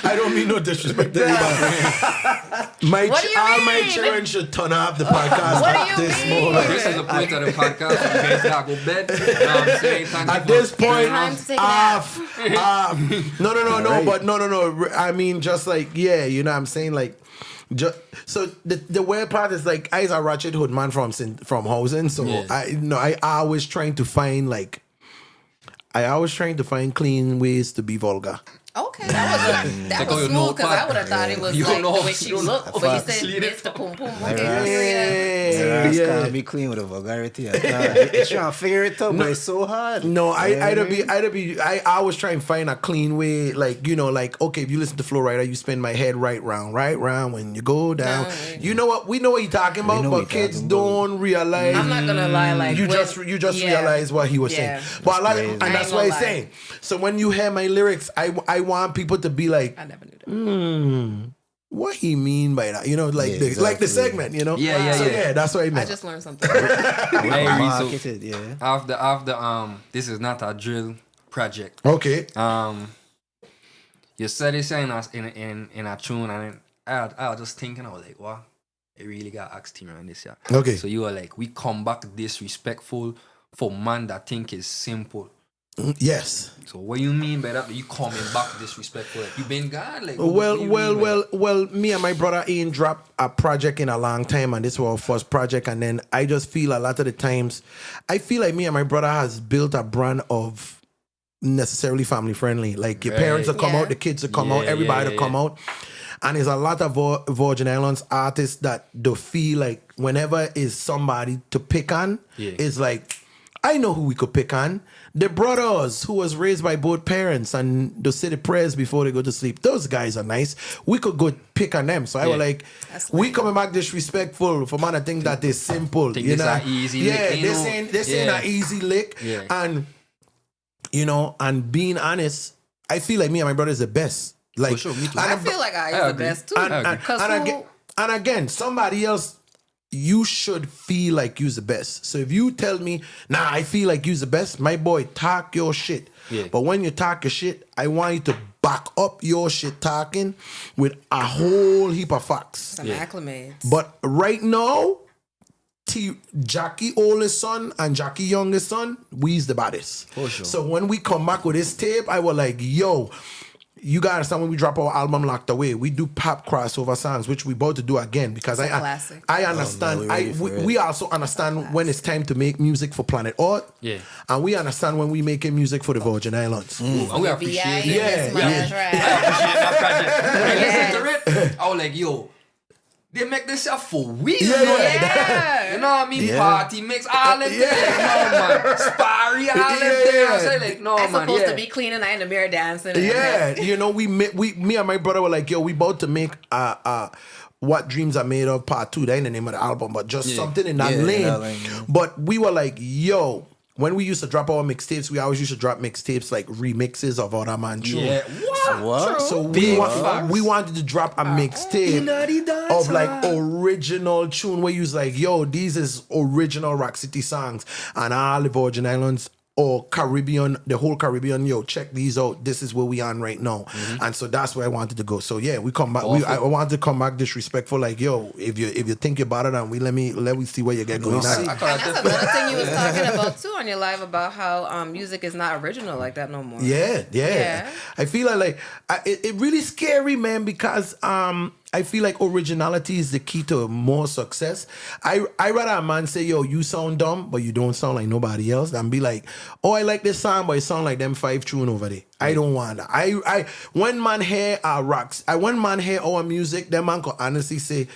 I don't mean no disrespect to anybody. All my children should turn off the podcast at this moment. This is the point of the podcast. You guys gotta go bed. You know what I'm saying? At this point, off. No. I mean, just like, yeah, you know what I'm saying? Like, so the weird part is like, I was a ratchet hood man from housing, so I always trying to find clean ways to be vulgar. Okay, that was smooth because I would have thought it was like the way she looked, but you said it's the pum pum. Okay, yeah. Be clean with the vulgarity. It's trying to figure it out, but it's so hard. No, I always try and find a clean way, like, you know, like, okay, if you listen to Flow Rider, you spin my head right round when you go down. You know what? We know what you're talking about, but kids don't realize. I'm not gonna lie, like you just realize what he was saying. But and that's what he's saying. So when you hear my lyrics, I want people to be like, I never knew that. What he mean by that? You know, like the segment, you know? Yeah, that's what I meant. I just learned something. After this is not a drill project. Okay. You said it in a tune, and I was just thinking, I was like, what? I really got asked Timo on this, yeah. Okay. So you were like, we come back disrespectful for man that think is simple. Yes. So what you mean by that? You coming back disrespectful? Like, you been gone? Like, what you mean by that? Well, me and my brother ain't dropped a project in a long time, and this was our first project. And then I just feel a lot of the times, I feel like me and my brother has built a brand of necessarily family friendly. Like your parents will come out, the kids will come out, everybody will come out. And there's a lot of Virgin Islands artists that do feel like whenever is somebody to pick on, it's like, I know who we could pick on. The brothers who was raised by both parents and they say the prayers before they go to sleep. Those guys are nice. We could go pick on them. So I was like, we coming back disrespectful for man. I think that they're simple. Think you this know, an easy lick, they're saying an easy lick. Yeah. And you know, and being honest, I feel like me and my brother is the best. Like, for sure, me too. I feel like I is the agree. best too. And again, somebody else, you should feel like you's the best. So if you tell me, nah, I feel like you's the best, my boy, talk your shit. Yeah. But when you talk your shit, I want you to back up your shit talking with a whole heap of facts. Some acclimates. But right now, Jackie oldest son and Jackie youngest son, we's the baddest. For sure. So when we come back with this tape, I was like, yo, you gotta understand when we drop our album Locked Away, we do pop crossover songs, which we about to do again because I understand. We also understand when it's time to make music for Planet Earth. Yeah. And we understand when we making music for the Virgin Islands. And we appreciate it. Yeah. I appreciate that project. When I listen to it, I was like, yo, they make this stuff for real. Yeah. You know what I mean? Party mix, all them things. No, man. Sparry, all them things. I say, like, no, I'm man. supposed to be cleaning night in the mirror dancing. Yeah. You know, me and my brother were like, yo, we about to make What Dreams Are Made Of Part 2. That ain't the name of the album, but just something in that lane. But we were like, yo, when we used to drop our mixtapes, we always used to drop mixtapes like remixes of other man tunes. Yeah. What? So we wanted to drop a mixtape of like original tune where you was like, yo, these is original Rock City songs and all the Virgin Islands or Caribbean, the whole Caribbean, yo, check these out. This is where we on right now. And so that's where I wanted to go. So yeah, we come back. I wanted to come back disrespectful, like, yo, if you think you're better than we, let me see where you get going. And that's another thing you was talking about too on your live about how music is not original like that no more. Yeah. I feel like it really scary, man, because I feel like originality is the key to more success. I rather a man say, yo, you sound dumb, but you don't sound like nobody else, than be like, oh, I like this song, but it sound like them 5 tune over there. I don't want that. When man hear our rocks, when man hear our music, them man could honestly say,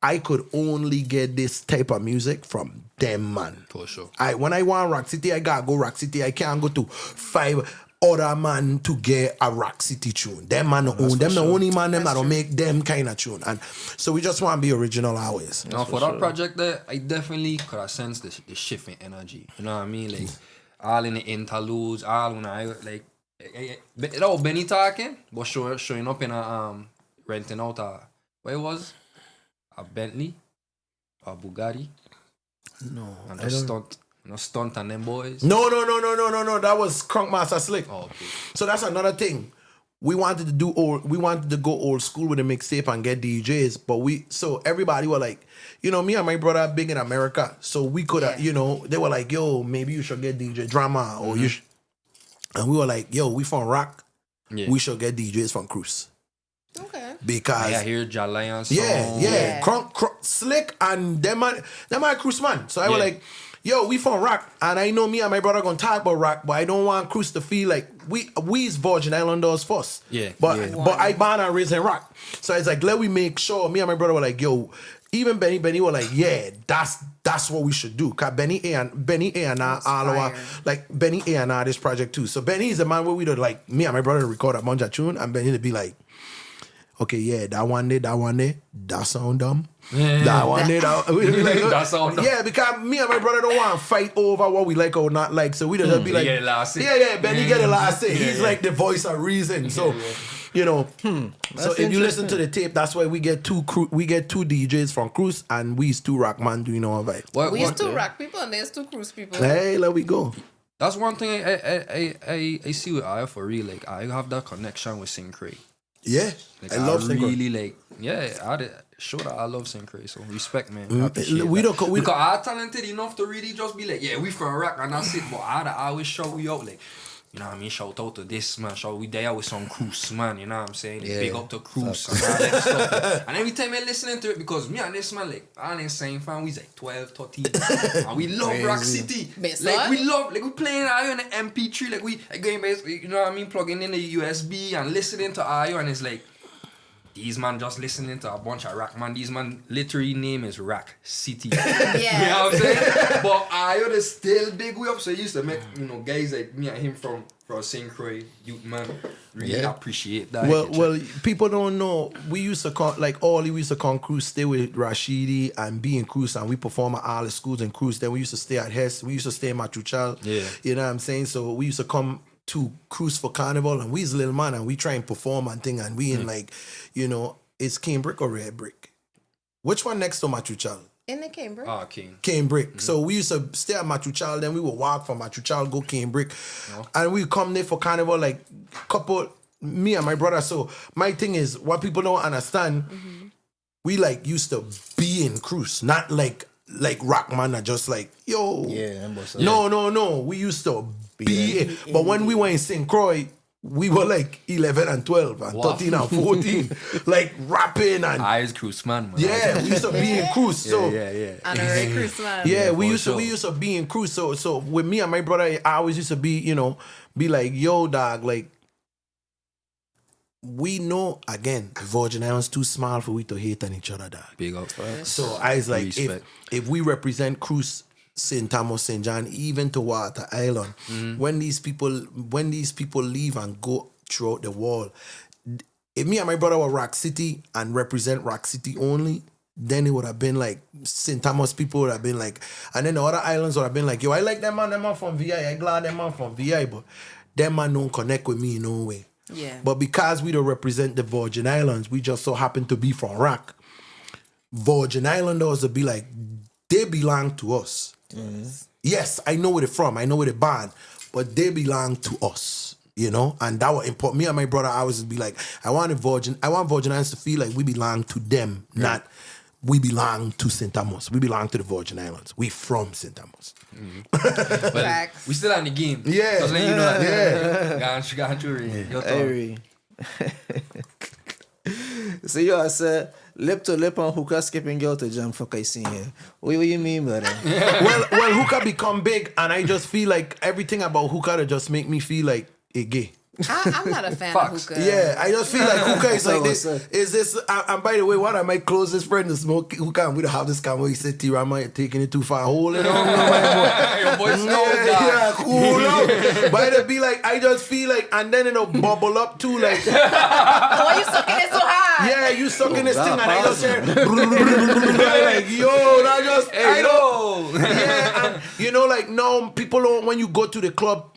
I could only get this type of music from them, man. For sure. When I want Rock City, I gotta go Rock City. I can't go to 5 other man to get a Rock City tune. Them man the only man them that'll make them kind of tune. And so we just want to be original always. Now for that project there, I definitely could have sensed the shift in energy. You know what I mean? Like all in the interludes, all when I like it all Benny talking, but showing up in a renting out what it was? A Bentley, a Bugatti. No, and a stunt on them boys. No. That was Crunk Master Slick. Oh, okay. So that's another thing. We wanted to go old school with a mixtape and get DJs, but so everybody were like, you know, me and my brother are big in America, so we could have, you know, they were like, yo, maybe you should get DJ Drama, or you should, and we were like, yo, we from Rock, we should get DJs from Cruise. Okay. Because I hear Jalayan song. Yeah. Crunk, Slick and them are Cruise man. So I was like, yo, we from Rock, and I know me and my brother gonna talk about Rock, but I don't want Cruise to feel like we is Virgin Islanders first. But I born and raised in Rock. So it's like, let we make sure. Me and my brother were like, yo, even Benny were like, yeah, that's what we should do. Cause Benny A and all our, like Benny A and this project too. So Benny is the man where we do, like, me and my brother record a bunch of tune, and Benny to be like, okay, yeah, that one day, that sound dumb. Yeah. That one day, that sound dumb. Yeah, because me and my brother don't want to fight over what we like or not like. So we just be like, get the last say. Benny get the last say. He's like the voice of reason. So, you know, so if you listen to the tape, that's why we get two DJs from Cruise, and we's 2 Rock man doing our vibe. We's 2 Rock people and there's 2 Cruise people. Hey, let we go. That's one thing I see with I for real. Like, I have that connection with Syncray. Yeah, like, I love Syncray. Really like, show that I love Syncray. So respect, man. I appreciate because I'm talented enough to really just be like, yeah, we from Rock and that's it. But I always show we out like, you know what I mean, shout out to this man, we there with some Cruise, man, you know what I'm saying? Yeah. Big up to Cruise and all that stuff. And every time I listening to it, because me and this man, like, I ain't saying fan, we like 12, 13, and we love Rock City. Best Like, son? we love, like, we playing Ayo on the MP3, like, we going back, you know what I mean, plugging in the USB and listening to Ayo, and it's like, these man just listening to a bunch of Rack, man. These man literally name is Rack City. Yeah. You know what I'm saying? But Ayo is still big way up, so he used to make, you know, guys like me and him from St. Croix, youth man, really appreciate that. Well, people don't know. We used to call, like, we used to come cruise, stay with Rashidi and be in cruise, and we perform at all the schools in cruise. Then we used to stay at Hess. We used to stay in Machuchal. Yeah. You know what I'm saying? So we used to come to cruise for carnival, and we's little man, and we try and perform and thing, and we in like, you know, it's Cane Brick or Red Brick? Which one next to Machuchal? In the Cambridge. Ah, King. Cane Brick. So we used to stay at Machuchal, then we would walk from Machuchal, go Cane Brick. And we come there for carnival, like couple, me and my brother. So my thing is, what people don't understand, we like used to be in cruise, not like rock man are just like, yo. Yeah, No. We used to be in. But when we were in St. Croix, we were like 11 and 12 and 13 and 14, like rapping and I's Cruise man. yeah, we used to be in cruise. So Yeah. Honorary Christmas. yeah, we for used to be in cruise. So with me and my brother, I always used to be, you know, be like, yo, dog, like, we know again, Virgin Islands too small for we to hate on each other, dog. Big up. So I was like, Respect. if we represent Cruise, St. Thomas, St. John, even to Water Island, when these people leave and go throughout the wall, if me and my brother were Rock City and represent Rock City only, then it would have been like St. Thomas people would have been like, and then the other islands would have been like, yo, I like them man from VI, I glad them man from VI, but them man don't connect with me in no way. Yeah. But because we don't represent the Virgin Islands, we just so happen to be from Rock. Virgin Islanders would be like, they belong to us. Yes, I know where they're from. I know where they're born, but they belong to us, you know. And that was important. Me and my brother, I always be like, I want Virgin Islands to feel like we belong to them, not we belong to St. Thomas. We belong to the Virgin Islands. We from St. Thomas. But Facts. we still on the game. Yeah. Just let you know that. Yeah. Got you. Your turn. Airy. So yo, I said lip to lip on Hookah skipping girl to jam fuck I seen here. What you mean, brother? well, Hookah become big, and I just feel like everything about Hookah that just make me feel like a gay. I'm not a fan Facts. of Hookah. Yeah, I just feel like Hookah is like What's this. up? Is this? And by the way, one of my closest friends is smoke Hookah, and we don't have this kind where he said, "T-Rama, you're taking it too far. Hold it on, Your voice yeah, cool up." But it'll be like, I just feel like, and then it'll bubble up too, like, Why you sucking it so hard? yeah, you sucking this that thing, and I just hear, pause. like, yo, that just, Hey, I don't, yeah, and you know, like, no, people don't, when you go to the club,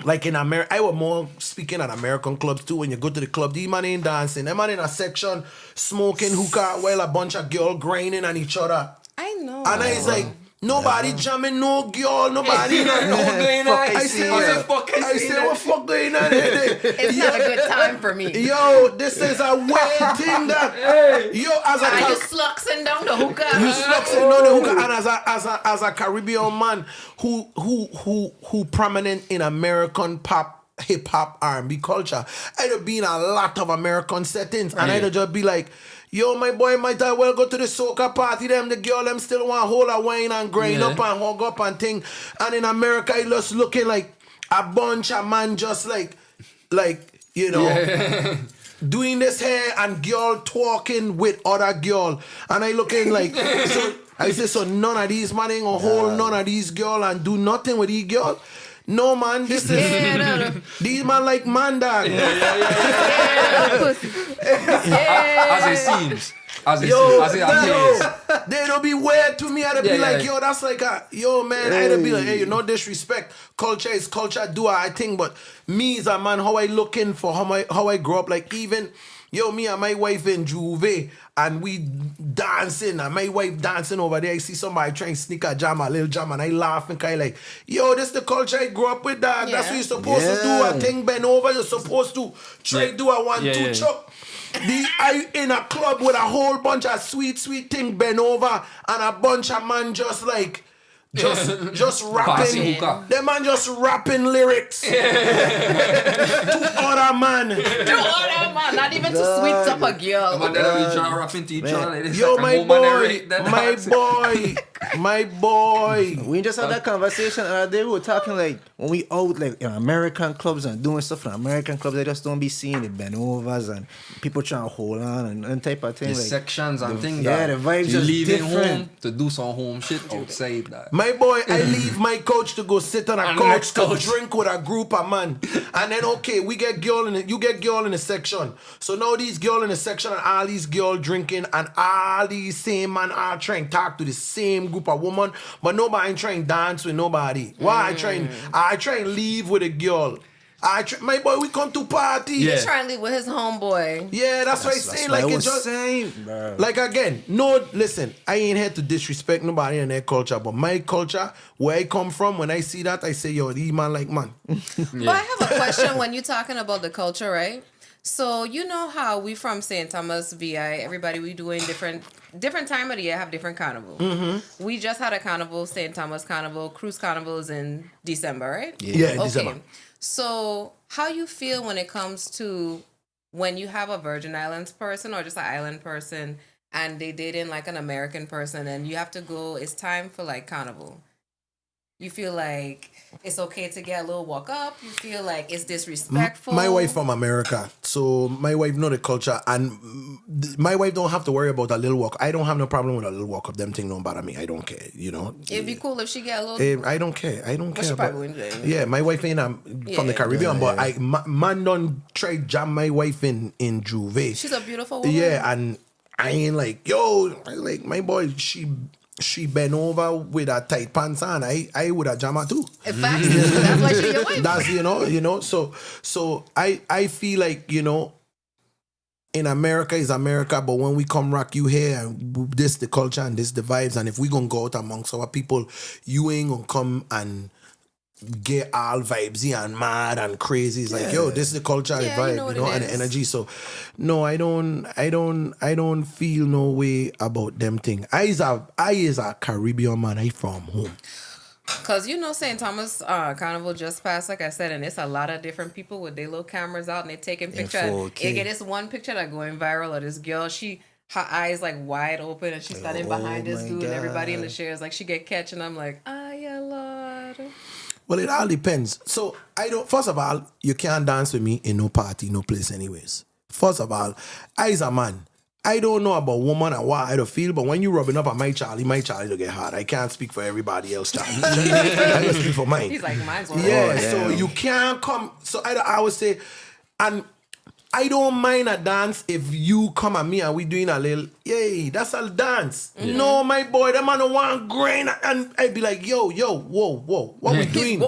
like in America, I was more speaking at American clubs too. When you go to the club, these man ain't dancing. Them man in a section smoking hookah while a bunch of girls grinding on each other. I know. And I was like, nobody jamming, no girl, nobody. No going on. I say, what fuck going on here? It's not a good time for me. Yo, this is a weird thing that, yo, as Are you a sluxing down the hookah? you sluxing on the hookah, and as a Caribbean man who prominent in American pop, hip hop, R&B culture, I'd have been in a lot of American settings, and I'd just be like, yo, my boy might as well go to the soca party. Them the girl them still want hold a wine and grind up and hug up and thing. And in America, it just looking like a bunch of man just like you know. Doing this hair and girl talking with other girl, and I looking like so. I say so. None of these man ain't gonna hold none of these girl and do nothing with these girl. No man, this is these man like man dog. As it seems. As it Yo, appears. they don't be weird to me. I'd be like, yo, that's like a, yo, man. I'd be like, hey, you no disrespect. Culture is culture. Do I think, but me as a man, how I looking for how I grow up. Like even, yo, me and my wife in Juve, and we dancing, and my wife dancing over there. I see somebody trying to sneak a jam, a little jam, and I laugh and kind of like, yo, this the culture I grew up with, dog. That's what you're supposed to do. A thing bend over. You're supposed to try do a 1-2 chop. I in a club with a whole bunch of sweet thing bend over and a bunch of man just like just Passing rapping. hookah. Them man just rapping lyrics. To other man. Not even to sweet up a girl. But then we try rapping to each other like this. Yo, like a my woman boy, right there my dancing. boy, my boy. We just had that conversation the other day. We were talking like when we out like in American clubs and doing stuff in American clubs, they just don't be seeing the bend overs and people trying to hold on and type of thing. The like, sections and things yeah, that the vibes you just leaving different. home to do some home shit outside that. My boy, I leave my couch to go sit on a On the couch next to couch. drink with a group of man. And then okay, we get girl in it, you get girl in the section. So now these girl in the section and all these girl drinking and all these same man are trying to talk to the same group of woman, but nobody ain't trying to dance with nobody. Why I try and leave with a girl. My boy, we come to party. Yeah. He's trying to leave with his homeboy. Yeah, that's what I'm that's saying. what Like I it was just saying, bro. like again, no, listen, I ain't here to disrespect nobody in their culture, but my culture, where I come from, when I see that, I say, yo, these man like man. But I have a question when you're talking about the culture, right? So you know how we from St. Thomas, VI, everybody we doing different time of the year have different carnival. Mm-hmm. We just had a carnival, St. Thomas Carnival, Cruise Carnival is in December, right? Yeah, Okay. December. So how you feel when it comes to when you have a Virgin Islands person or just an island person and they dating like an American person and you have to go, it's time for like carnival. You feel like it's okay to get a little walk up. You feel like it's disrespectful. My wife from America, so my wife know the culture, and my wife don't have to worry about a little walk. I don't have no problem with a little walk up. Them thing don't bother me. I don't care, you know. It'd be cool if she get a little. I don't care. I don't Well, she care. probably But, wouldn't. yeah, my wife ain't from the Yeah. Caribbean, but man don't try jam my wife in Juve. She's a beautiful woman. Yeah, and I ain't like, yo, I like my boy, she bent over with her tight pants on. I would have jammed her too. In fact, that's why she's your wife. That's you know. So I feel like, you know, in America is America, but when we come rock you here, and this the culture and this the vibes, and if we gonna go out amongst our people, you ain't gonna come and get all vibesy and mad and crazy. It's like, yo, this is the culture, the Yeah, vibe, you know what it and the is. energy. So no, I don't feel no way about them thing. I is a Caribbean man. I from home. Because you know St. Thomas Carnival just passed, like I said, and it's a lot of different people with their little cameras out and they taking pictures. And 4K. you get this one picture that going viral of this girl. Her eyes like wide open and she's standing behind this my dude and everybody in the God. chairs. Like she get catch and I'm like, yeah, Lord. Well, it all depends. So first of all, you can't dance with me in no party, no place anyways. First of all, I is a man. I don't know about woman and what I don't feel, but when you rubbing up on my Charlie will get hard. I can't speak for everybody else, Charlie. I just speak for mine. He's like, mine's one. Yeah, so you can't come. So I would say, and I don't mind a dance if you come at me and we doing a little, yay, that's a dance. No, my boy, that man don't want grain. And I'd be like, yo, whoa, what we doing?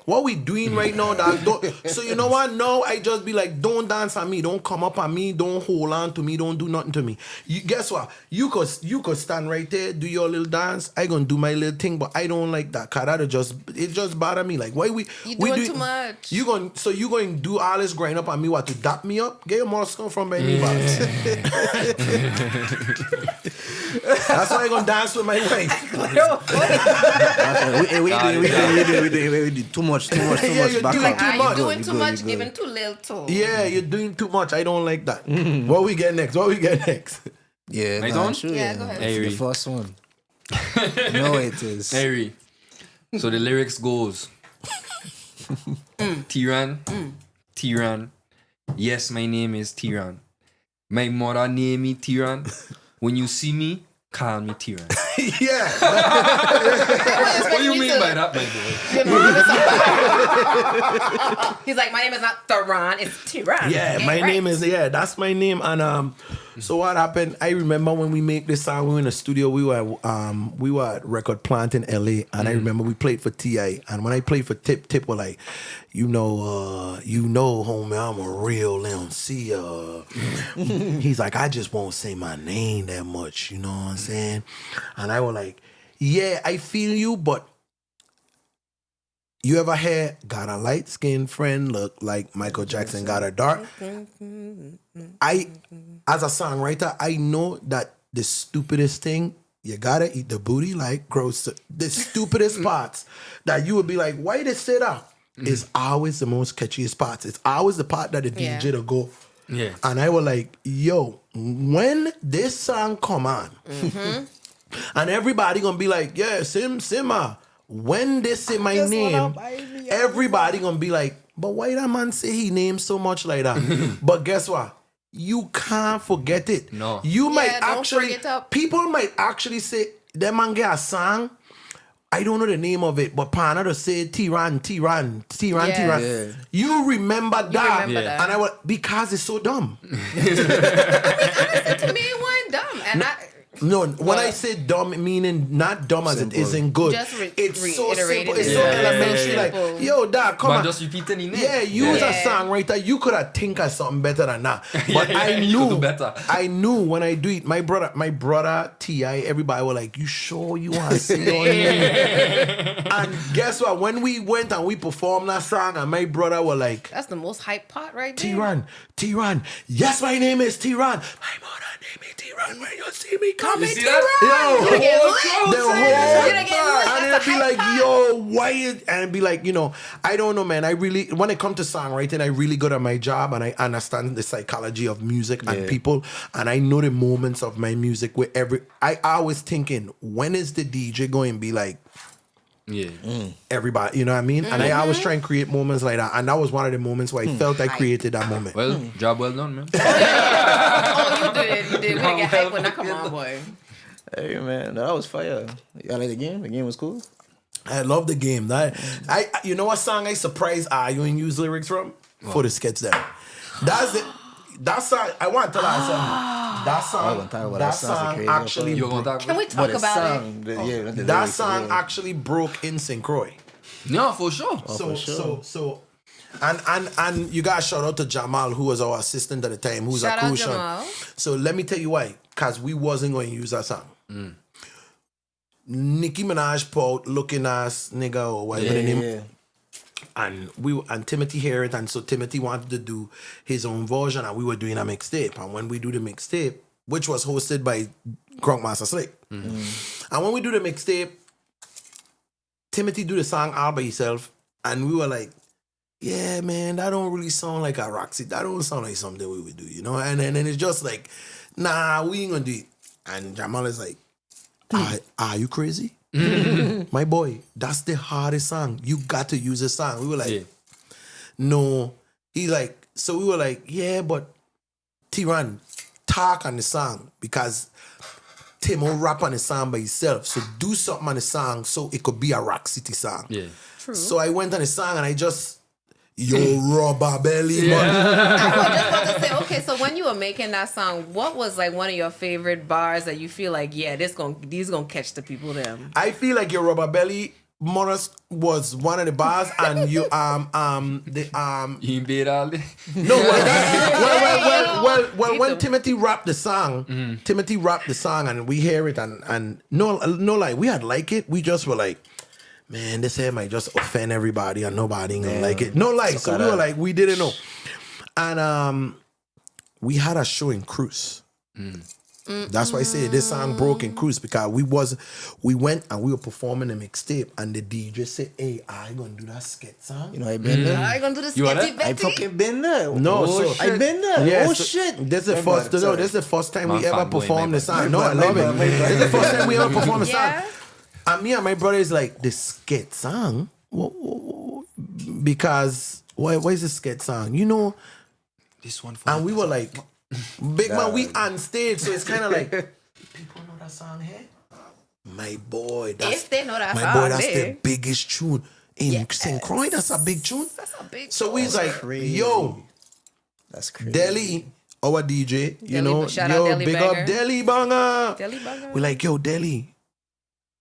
What we doing right now, dog? So you know what? No, I just be like, don't dance on me, don't come up on me, don't hold on to me, don't do nothing to me. Guess what? You could stand right there, do your little dance. I gonna do my little thing, but I don't like that. Cause that just bother me. Like, why You doing too much. You going to do all this grind up on me? What, to dap me up? Get your muscle from my knee box. That's why I gonna dance with my wife. We do too much Yeah, back you're up. doing too much. You doing You too good, much, you giving too little. Yeah, you're doing too much. I don't like that. What we get next? Yeah, My nah, turn? true, Yeah, go ahead. The Airy. first one. No, it is. Harry. So the lyrics goes. Theron. Yes, my name is Theron. My mother named me Theron. When you see me, call me Theron. Yeah. What do you mean by that, my boy? He's like, my name is not Theron, it's Theron. Yeah, my name is, that's my name. And so what happened, I remember when we make this song, we were in the studio, we were at Record Plant in LA, and I remember we played for T.I. And when I played for Tip was like, you know, homie, I'm a real MC. He's like, I just won't say my name that much, you know what I'm saying? And I was like, yeah, I feel you, but you ever had got a light-skinned friend look like Michael Jackson got a dark? As a songwriter, I know that the stupidest thing you gotta eat the booty like gross. The stupidest parts that you would be like, why they say that? Is always the most catchiest parts. It's always the part that the DJ to go. Yeah. And I was like, yo, when this song come on, and everybody gonna be like, yeah, Simma. When they say my name, everybody gonna be like, but why that man say he named so much like that? But guess what? You can't forget it. No. You might don't actually, forget to- people might actually say, that man get a song. I don't know the name of it, but Pana to say Theron. Yeah. You remember that. remember that. And I was, because it's so dumb. To me, it wasn't dumb. And No, when I say dumb, meaning not dumb as Simple. it isn't good. Just it's so reiterated simple. It's it. so Yeah, elementary. yeah, Like, yeah. yo, dad, come But on. just repeat any name. Yeah, use a Yeah. songwriter. You could have think of something better than that. But I you could knew do better. I knew when I do it. My brother T.I., everybody was like, you sure you want to sing on here? And guess what? When we went and we performed that song, and my brother was like, that's the most hype part right there. T-Ron. Yes, my name is T-Ron. My mother name is T-Ron. When you see me come, You it's see T-Ron. that? Yo, You're gonna get lit. the You're whole, gonna get lit. and That's it'd be the like, hype yo, why? And it'd be like, you know, I don't know, man. I really, when it comes to songwriting, I really good at my job, and I understand the psychology of music and people, and I know the moments of my music where I always thinking, when is the DJ going to be like, Yeah. everybody, you know what I mean? And I always try and create moments like that, and that was one of the moments where I felt I created that moment. Well, job well done, man. Oh, you did. We didn't get hype when I come on, boy. Hey man, that was fire. Y'all like the game? The game was cool. I love the game. You know what song I surprised you and use lyrics from? For the Skets there. That song, I want to tell you something. That song, that song actually You gonna talk Can we about talk about it? that song actually broke in St. Croix. No, for sure. So and you guys shout out to Jamal, who was our assistant at the time, who's Shout a out crucial. Jamal. So let me tell you why. Because we wasn't going to use that song. Nicki Minaj put looking ass nigga or whatever the name. Yeah. And Timothy heard it, and so Timothy wanted to do his own version, and we were doing a mixtape. And when we do the mixtape, which was hosted by Crunk Master Slick, and when we do the mixtape, Timothy do the song all by himself, and we were like, yeah, man, that don't really sound like a Roxy. That don't sound like something we would do, you know? And then it's just like, nah, we ain't gonna do it. And Jamal is like, are you crazy? My boy, that's the hardest song. You got to use a song. We were like, no. He's like, so we were like, yeah, but Theron, talk on the song because Timo rap on the song by himself. So do something on the song so it could be a Rock City song. Yeah. True. So I went on the song and I just, yo, rubber belly. I was just about to say, okay, so when you were making that song, what was like one of your favorite bars that you feel like, yeah, these gonna catch the people them? I feel like your rubber belly, Morris, was one of the bars, and you You beat all the... no, well, when Timothy rapped the song, and we hear it, and no lie, we had like it. We just were like, man, this here might just offend everybody, and nobody ain't gonna like it. No lie, so we were like, we didn't know, and we had a show in Cruise. That's why I say this song broke in Cruise, because we went and we were performing a mixtape, and the DJ said, hey, I gonna do that skit song. You know, I been there. I gonna do the You are sketchy there? I Betty? fucking been there. No, Oh, so- I been there. Yeah, Oh so shit. This is the My first. bad, No, sorry. this is the first time My we ever fanboy, performed my the song. bad. No, I My love bad, it. my bad. This is the first time we ever performed the song. Yeah. And me and my brother is like, the skit song? Because why is the skit song? You know, This one for and we were like, big man, we on stage, so it's kind of like, people know that song here? My boy, that's If they know that my song, boy, that's they- the biggest tune in Yes. St. Croix. That's a big tune. That's a big So we was like, crazy. yo, That's crazy. Deli, our DJ, you Deli- know, shout out yo, Deli big Banger. up Deli Banger. Deli Banger. We're like, yo, Deli,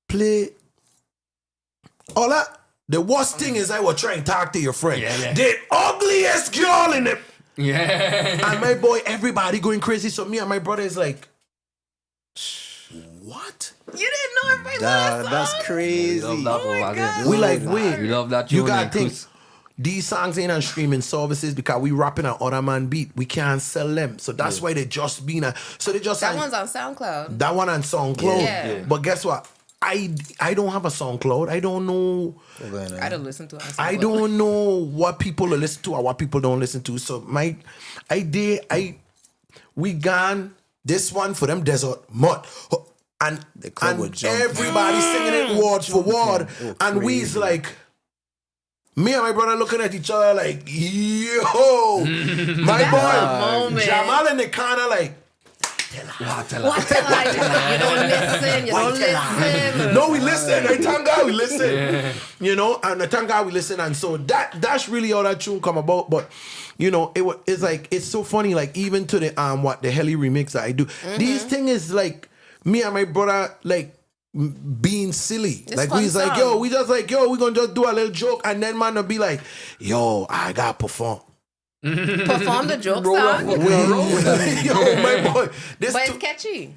play. All that. The worst thing is I was trying to talk to your friend. Yeah. The ugliest girl in the. Yeah. And my boy, everybody going crazy. So me and my brother is like, what? You didn't know everybody loved that That's song? crazy. Love that over there. We like, wait. We love that You tune, gotta like, think. Cruise. these songs ain't on streaming services because we rapping on other man beat. We can't sell them. So that's why they just been so they just That one's on SoundCloud. that one on SoundCloud. Yeah. But guess what? I don't have a SoundCloud. I don't know. I don't listen to it on SoundCloud. I don't know what people listen to or what people don't listen to. So we gone this one for them desert mud. And everybody singing it word for word. And we's like, me and my brother looking at each other like, yo, my boy, Jamal in the corner like, What tell her? You don't listen. You don't listen. no, we listen. I thank God we listen. You know, and I thank God we listen. And so that's really how that tune come about. But you know, it's like it's so funny. Like even to the the Helly remix that I do, these things is like me and my brother like being silly. It's like fun we's like, song. we just like, we gonna just do a little joke, and then man will be like, yo, I gotta perform. Perform the joke song. Yo, my boy. This But it's catchy.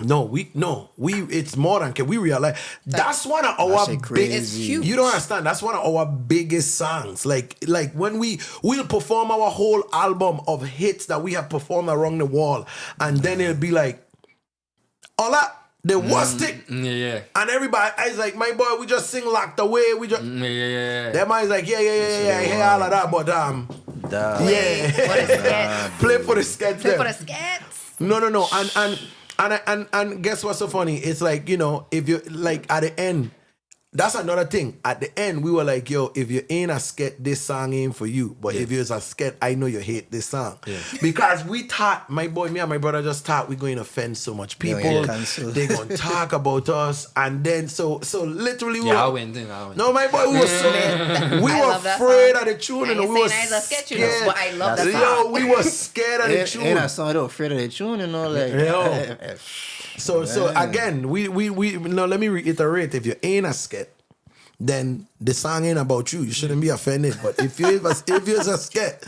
No, it's more than can we realize that's one of our big. It's huge. You don't understand. That's one of our biggest songs. Like when we'll perform our whole album of hits that we have performed around the wall, and then it'll be like, hola, the worst thing. Yeah. And everybody, I was like, my boy, we just sing Locked Away. We just Yeah. that man's like, yeah, I hear all of that, but yeah, What is that? play for the sketch. Play for the Skets. No, and guess what's so funny? It's like, you know, if you like at the end, that's another thing. At the end, we were like, yo, if you ain't a Sket, this song ain't for you. But if you're a Sket, I know you hate this song. Yeah. Because we thought, me and my brother just thought we're going to offend so much people. They're going to talk about us. And then, so literally, I went in. No, my boy, we were so, we were afraid of the tune. And we were scared. But I love that song. Yo, we were scared of the tune. Ain't a song afraid of the tune, you know, like. So again, we let me reiterate. If you ain't a Sket, then the song ain't about you. You shouldn't be offended. But if you're a Sket,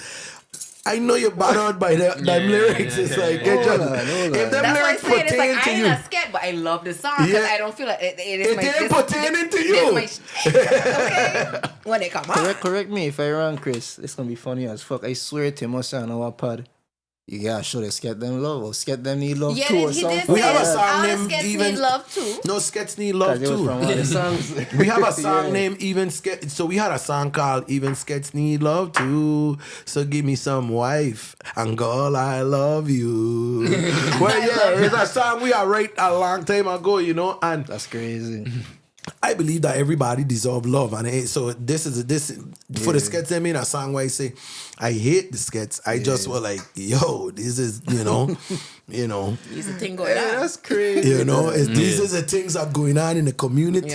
I know you're bothered by them lyrics. It's like, if them lyrics pertain to you. I ain't a Sket, but I love the song because I don't feel like it is my. It ain't pertaining to you. Okay. When they come out. Correct me if I wrong, Chris. It's gonna be funny as fuck. I swear Timo said on our pod. You gotta show the Sket them love or Sket them need love too or something. We have a song named Skets even need love too. No, Skets need love too. From all the songs. We have a song named Even Skets. So we had a song called Even Skets Need Love Too. So give me some wife and girl, I love you. Well, yeah, it's a song we had write a long time ago, you know, and That's crazy. I believe that everybody deserves love, and so this for the Skets. I mean, a song where I say, I hate the Skets. I just were like, yo, this is There's a thing going on. That's crazy. These are the things that are going on in the community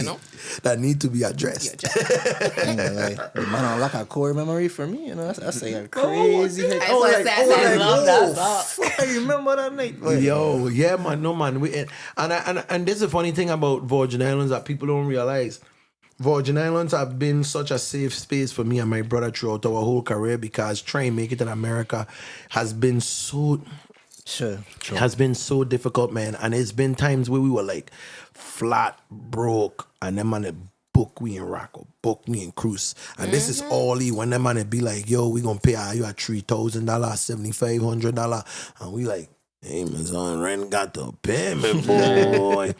that need to be addressed. Like, man, I like a core memory for me. You know, that's like a crazy. I love that song. I remember that night. Yo, yeah, man, no man. And this is the funny thing about Virgin Islands that people don't realize. Virgin Islands have been such a safe space for me and my brother throughout our whole career because trying to make it in America has been so has been so difficult, man. And it's been times where we were like flat broke, and then man book we in rock or book me in cruise. And this is all when them man be like, yo, we gonna pay you at $3,000, $7,500, and we like, hey, my son, rent got to pay me, boy.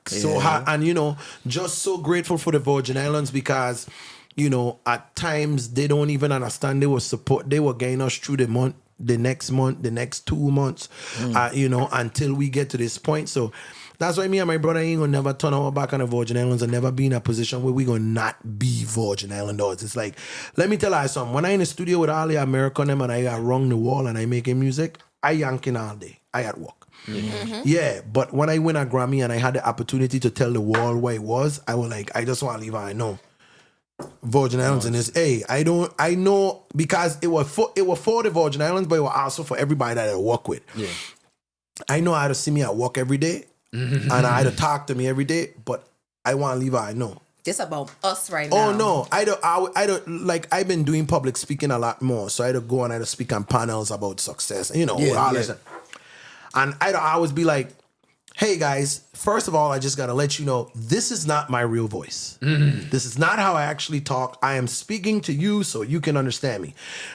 So hard, and just so grateful for the Virgin Islands because at times they don't even understand. They were getting us through the next 2 months, until we get to this point. So that's why me and my brother ain't gonna never turn our back on the Virgin Islands and never be in a position where we gonna not be Virgin Islanders. It's like, let me tell you something. When I in the studio with all the American them and I around the wall and I making music, I yanking all day. I at work. Yeah, but when I win a Grammy and I had the opportunity to tell the world what it was, I was like, I just want to leave. I know Virgin Islands and this. I know because it was for the Virgin Islands, but it was also for everybody that I work with. Yeah, I know how to see me at work every day, and I had to talk to me every day. But I want to leave. I know. This about us right now. Oh no, I don't like. I've been doing public speaking a lot more, so I had to go and I had to speak on panels about success. All this. And I always be like, hey guys, first of all, I just gotta let you know this is not my real voice. This is not how I actually talk. I am speaking to you so you can understand me.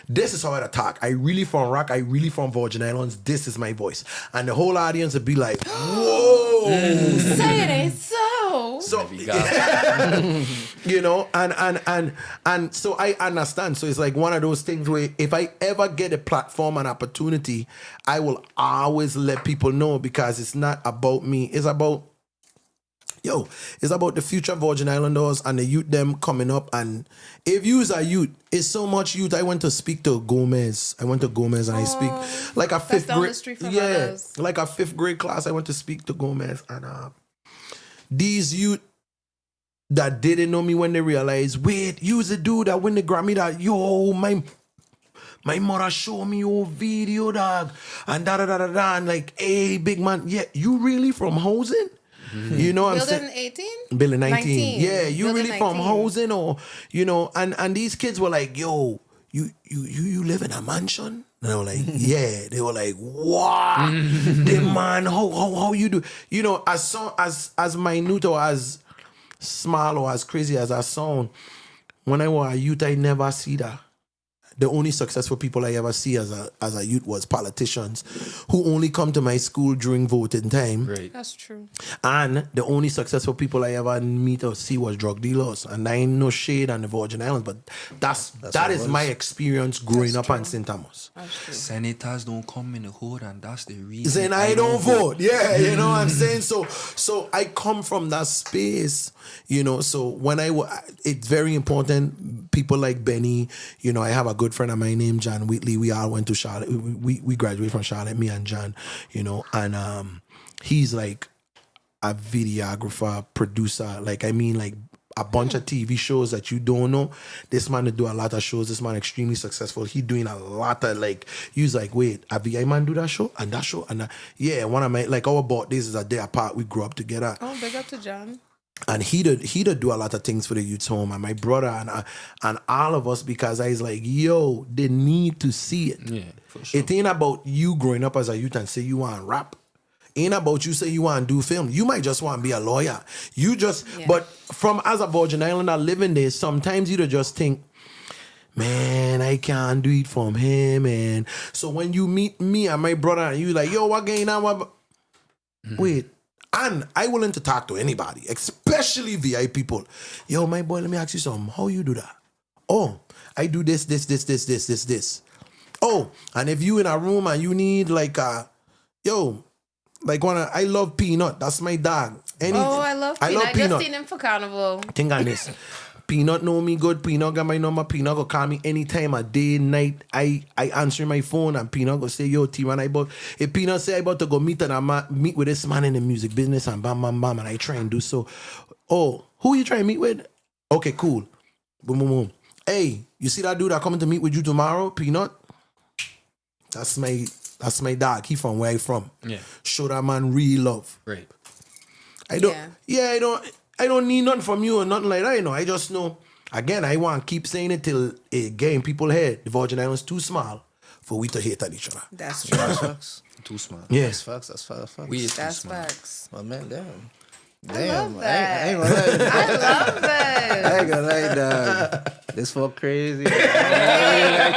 This is how I talk. I really from Rock. I really from Virgin Islands. This is my voice, and the whole audience would be like, "Whoa!" Say it ain't so. So you know, and so I understand. So it's like one of those things where if I ever get a platform and opportunity, I will always let people know, because it's not about me. It's about it's about the future Virgin Islanders and the youth them coming up. And if you's a youth, it's so much youth. I went to speak to Gomez. I went to Gomez and I speak like a fifth down grade. the street from Yeah, us. like a fifth grade class. I went to speak to Gomez, and these youth that didn't know me, when they realized, wait, you was the dude that win the Grammy, that my mother showed me your video, dog, and and like, hey, big man, yeah, you really from housing? You know what I'm saying? Building 18? Building 19. Yeah, you Building really from 19. housing, or you know, and these kids were like, yo, you live in a mansion? And I was like, yeah. They were like, what? The man, how you do? You know, as minute or as small or as crazy as I sound, when I was a youth, I never see that. The only successful people I ever see as a youth was politicians who only come to my school during voting time. Right. That's true. And the only successful people I ever meet or see was drug dealers. And I ain't no shade on the Virgin Islands, but that is my experience growing up in St. Thomas. Senators don't come in the hood, and that's the reason. Saying I don't vote. Yeah, you know what I'm saying? So I come from that space, you know. So when it's very important, people like Benny, you know, I have a good friend of mine named John Whitley. We all went to Charlotte. We graduated from Charlotte, me and John, you know, and he's like a videographer, producer, like a bunch of TV shows that you don't know. This man do a lot of shows. This man extremely successful. He doing a lot of he's like, wait, a VI man do that show and that show and that. Yeah, one of my our birthdays is a day apart. We grew up together. Oh, big up to John. And he did do a lot of things for the youth home, and my brother and all of us, because I was like, yo, they need to see it. Yeah, for sure. It ain't about you growing up as a youth and say you want to rap. Ain't about you say you want to do film. You might just want to be a lawyer. You just, but from as a Virgin Islander living there, sometimes you just think, man, I can't do it from him, man. So when you meet me and my brother and you like, yo, what going on? Wait. And I willing to talk to anybody, especially VI people. Yo, my boy, let me ask you something. How you do that? Oh, I do this. Oh, and if you in a room and you need I love Peanut. That's my dog. I love Peanut. I just seen him for Carnival. Think on this. Peanut know me good. Peanut got my number. Peanut go call me anytime, a day, night. I answer my phone and Peanut go say, yo, Theron, if Peanut say I about to go meet with this man in the music business and bam, bam, bam, and I try and do so. Oh, who you trying to meet with? Okay, cool. Boom, boom, boom. Hey, you see that dude that coming to meet with you tomorrow, Peanut? That's my dog. He from where I from. Yeah. Show that man real love. Right. I don't need nothing from you or nothing like that, you know. I just know, again, I want to keep saying it till it get in people's head. The Virgin Islands too small for we to hate at each other. That's true. That's facts. Too small. Yeah. That's facts. That's facts. We is too That's small. facts. My man, damn. I love that. I ain't gonna lie. I love that. I ain't gonna lie, dog. This fuck crazy. I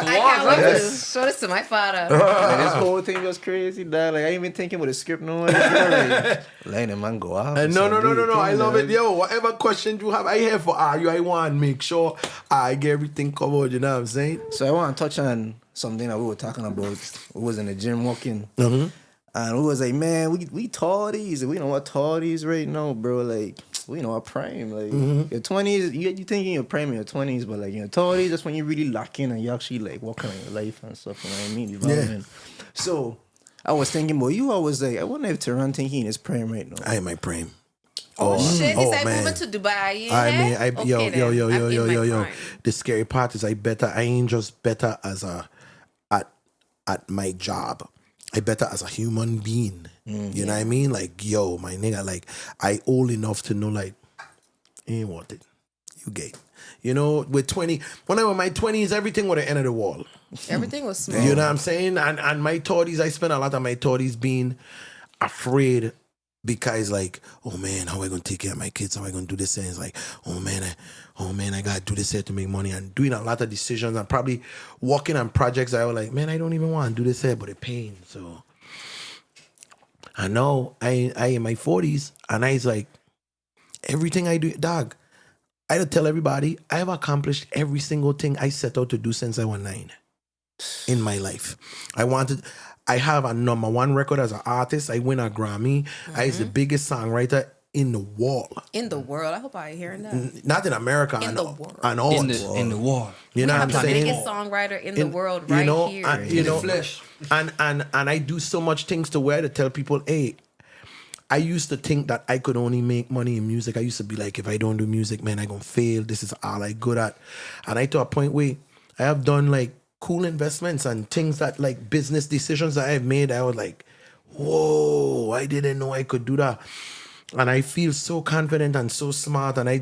can't wait to show this to my father. Like, this whole thing was crazy, dog. Like I ain't even thinking with a script no one. Like the man go out. No. I love it. Yo, whatever questions you have, I here for you. I want to make sure I get everything covered, you know what I'm saying? So I want to touch on something that we were talking about. We was in the gym walking. Mm-hmm. And we was like, man, we tardies. We know what tardies right now, bro. Like, we know our prime. Like, your 20s, you thinking your prime in your 20s, but like, your 30s, that's when you really lock in and you actually like working on your life and stuff, you know what I mean? Development. Yeah. So, I was thinking, but you always like, I wonder if Theron thinking in his prime right now. I am my prime. Oh shit, he's like man. moving to Dubai. I mean, Okay, yo. The scary part is I ain't just better as at my job. I better as a human being. You know what I mean? Like, yo, my nigga, like, I old enough to know, like, ain't want it. You gay. You know, with 20, when I was in my 20s, everything was the end of the wall. Everything was small. You know what I'm saying? And my 30s, I spent a lot of my 30s being afraid because like, oh man, how am I gonna take care of my kids? How am I gonna do this? And it's like, oh man, I gotta do this here to make money, and doing a lot of decisions and probably working on projects that I was like, man, I don't even want to do this here, but it pains. So I know I in my 40s, and I was like, everything I do, dog, I had to tell everybody I have accomplished every single thing I set out to do since I was 9 in my life. I have a #1 record as an artist. I win a Grammy. I was the biggest songwriter in the world. In the world. I hope I hearing that. Not in America. In the world. On all in the world. You know what I'm The saying? biggest songwriter in the world right here. And, In the flesh. And I do so much things to where to tell people, hey, I used to think that I could only make money in music. I used to be like, if I don't do music, man, I gonna fail. This is all I good at. And I to a point where I have done like cool investments and things that like business decisions that I've made. I was like, whoa, I didn't know I could do that. And I feel so confident and so smart. And I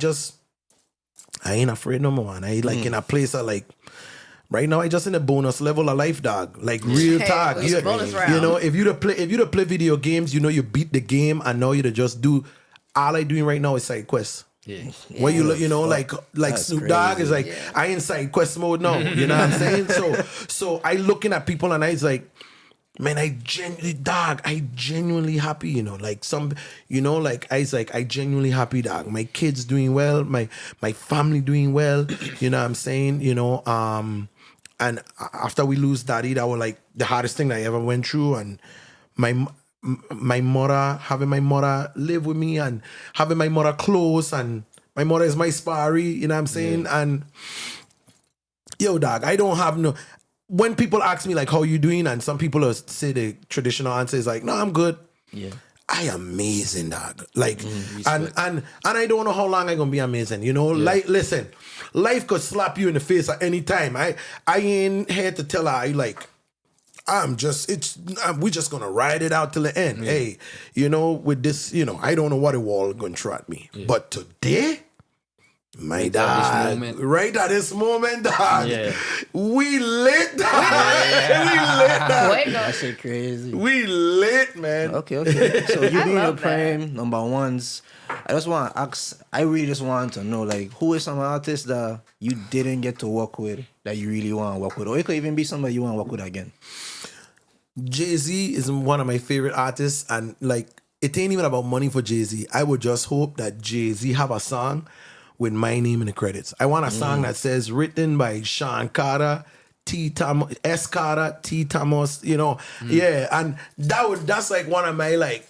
ain't afraid no more. And I like in a place that like, right now I just in a bonus level of life, dog. Like real talk. it's a bonus round. You know, if you to play video games, you know you beat the game, and now you to just do all I doing right now is side quests. Yeah. Where you know, like That's Snoop Dogg is crazy. like, I in side quest mode now. You know what I'm saying? So I looking at people and I was like, man, I genuinely happy, you know, like some, you know, like I was like, I genuinely happy, dog. My kids doing well, my family doing well, you know what I'm saying? You know, and after we lose daddy, that was like the hardest thing that I ever went through. And my mother, having my mother live with me and having my mother close, and my mother is my sparry, you know what I'm saying? Yeah. And yo, dog, I don't have no, when people ask me like, how you doing? And some people will say the traditional answer is like, no, I'm good. Yeah. I amazing, dog. Like, and I don't know how long I'm gonna be amazing. You know, like, listen, life could slap you in the face at any time. I ain't here to tell her, like, we just gonna ride it out till the end. Yeah. Hey, you know, with this, you know, I don't know what it all gonna throw at me. Yeah. But today, my dog, right at this moment, dog, we lit, dog. We lit, dog. That shit crazy. We lit, man. Okay. So you being your prime #1s, I really just want to know, like, who is some artists that you didn't get to work with that you really want to work with? Or it could even be somebody you want to work with again. Jay-Z is one of my favorite artists, and like, it ain't even about money for Jay-Z. I would just hope that Jay-Z have a song with my name in the credits. I want a song that says written by Sean Carter, S. Carter, T. Thomas, you know. Yeah, and that's like one of my like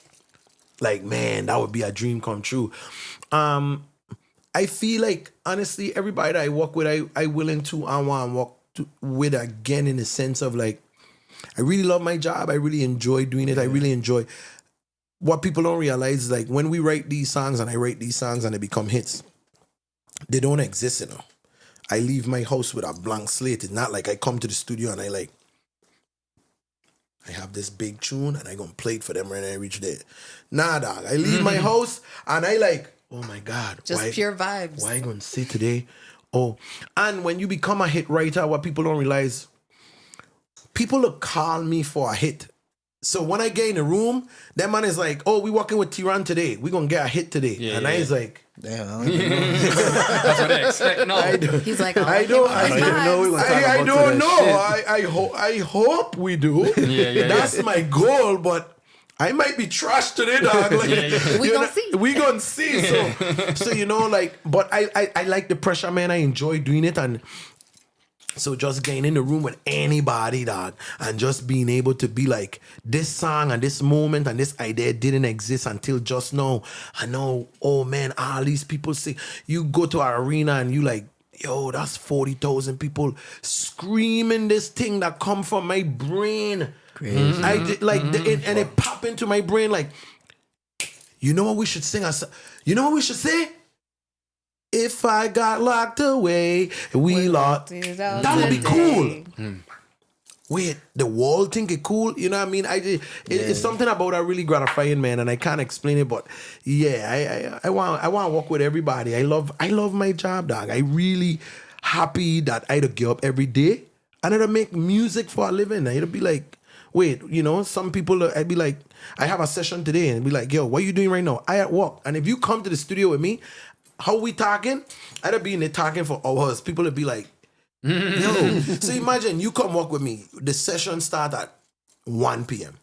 man, that would be a dream come true. I feel like honestly, everybody that I work with, I willing to I want to work with again, in the sense of like, I really love my job. I really enjoy doing it. I really enjoy. What people don't realize is like, when we write these songs and I write these songs and they become hits, they don't exist, you know. I leave my house with a blank slate. It's not like I come to the studio and I have this big tune and I gonna play it for them when I reach there. Nah, dog. I leave my house and I like, oh my God. Just pure vibes. Why I gonna say today? Oh, and when you become a hit writer, what people don't realize, people will call me for a hit. So when I get in the room, that man is like, oh, we working with Theron today. We gonna get a hit today. Yeah, and I is like, damn, I don't even know. That's what they expect. No, he's like, I don't know. I hope we do. That's my goal, but I might be trash today, dog. Like, we gonna see. We gonna see. So you know, like, but I like the pressure, man. I enjoy doing it, and so just getting in the room with anybody, dog, and just being able to be like, this song and this moment and this idea didn't exist until just now. I know, oh man, all these people say, you go to our arena and you like, yo, that's 40,000 people screaming this thing that come from my brain. Crazy. I did, like, and it pop into my brain like, you know what we should sing? You know what we should say? If I got locked away, we lost. That would be cool. Wait, the world think it cool? You know what I mean? It's something about that really gratifying, man, and I can't explain it, but yeah, I want to work with everybody. I love my job, dog. I really happy that I get up every day and I make music for a living. I'd be like, wait, you know, some people, I'd be like, I have a session today and be like, yo, what are you doing right now? I at work. And if you come to the studio with me, how we talking? I'd be in there talking for hours. People would be like, yo. So imagine you come work with me. The session start at 1 p.m.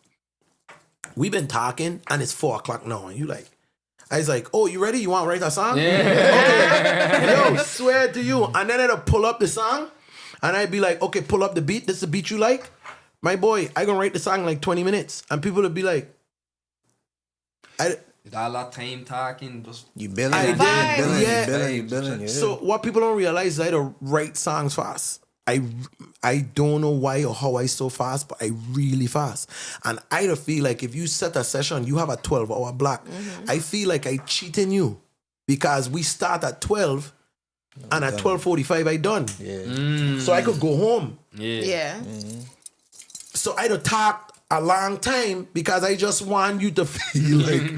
We've been talking and it's 4 o'clock now. And you like, I was like, oh, you ready? You want to write a song? Yeah. Okay. Yo, swear to you. And then I'd pull up the song and I'd be like, okay, pull up the beat. This is the beat you like? My boy, I gonna write the song in like 20 minutes. And people would be like, all that time talking, just You billing, I you did, billing, yeah. you billing, you billing, yeah. So what people don't realize is I don't write songs fast. I don't know why or how I so fast, but I really fast. And I don't feel like if you set a session, you have a 12-hour block. I feel like I cheating you because we start at 12 and at 12:45 I done. Yeah. So I could go home. Yeah. So I don't talk a long time because I just want you to feel like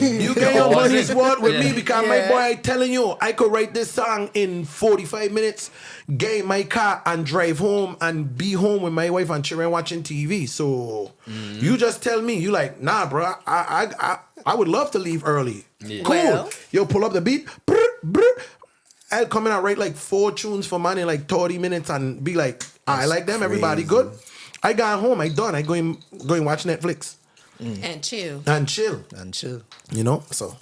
you get your money's worth with me because my boy, I telling you, I could write this song in 45 minutes, get in my car and drive home and be home with my wife and children watching TV. So you just tell me, you like, nah, bro, I would love to leave early. Cool. Well. Yo, pull up the beat. Brr, brr. I'll come in and write like 4 tunes for money in like 30 minutes and be like, I like them, everybody good. I got home, I done. I go and watch Netflix. And chill. And chill. And chill. You know? So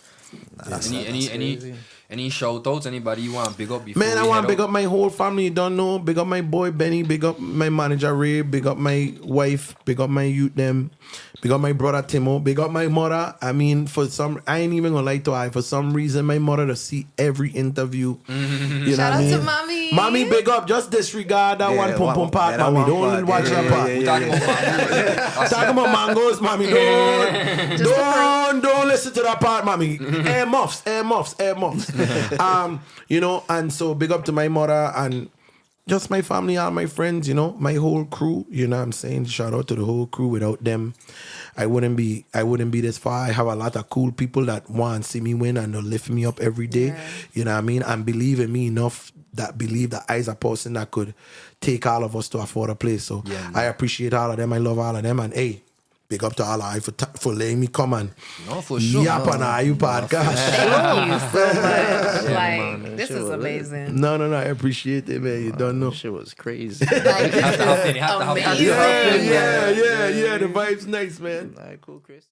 any shout outs, anybody you want big up before? man, I want to big up my whole family, you don't know. Big up my boy Benny, big up my manager Ray, big up my wife, big up my youth them, big up my brother Timo, big up my mother. I mean, I ain't even gonna lie to her. For some reason, my mother to see every interview. You Shout know out what I to mean? mommy. Mommy, big up. Just disregard that one pum pum part, mommy. Don't watch that part. Talking about mangoes, mommy. Don't listen to that part, mommy. Air muffs. You know, and so big up to my mother and just my family, all my friends, you know, my whole crew, you know what I'm saying? Shout out to the whole crew. Without them, I wouldn't be this far. I have a lot of cool people that want to see me win and they'll lift me up every day. Yeah. You know what I mean? And believe in me enough that believe that I is a person that could take all of us to a further place. So I appreciate all of them. I love all of them. And hey, big up to all of you for letting me come and yap on our podcast. Thank you so much. Like, this is amazing. No, I appreciate it, man. You don't know. Shit was crazy. Like, this is amazing. Yeah. The vibe's nice, man. All right, cool, Chris.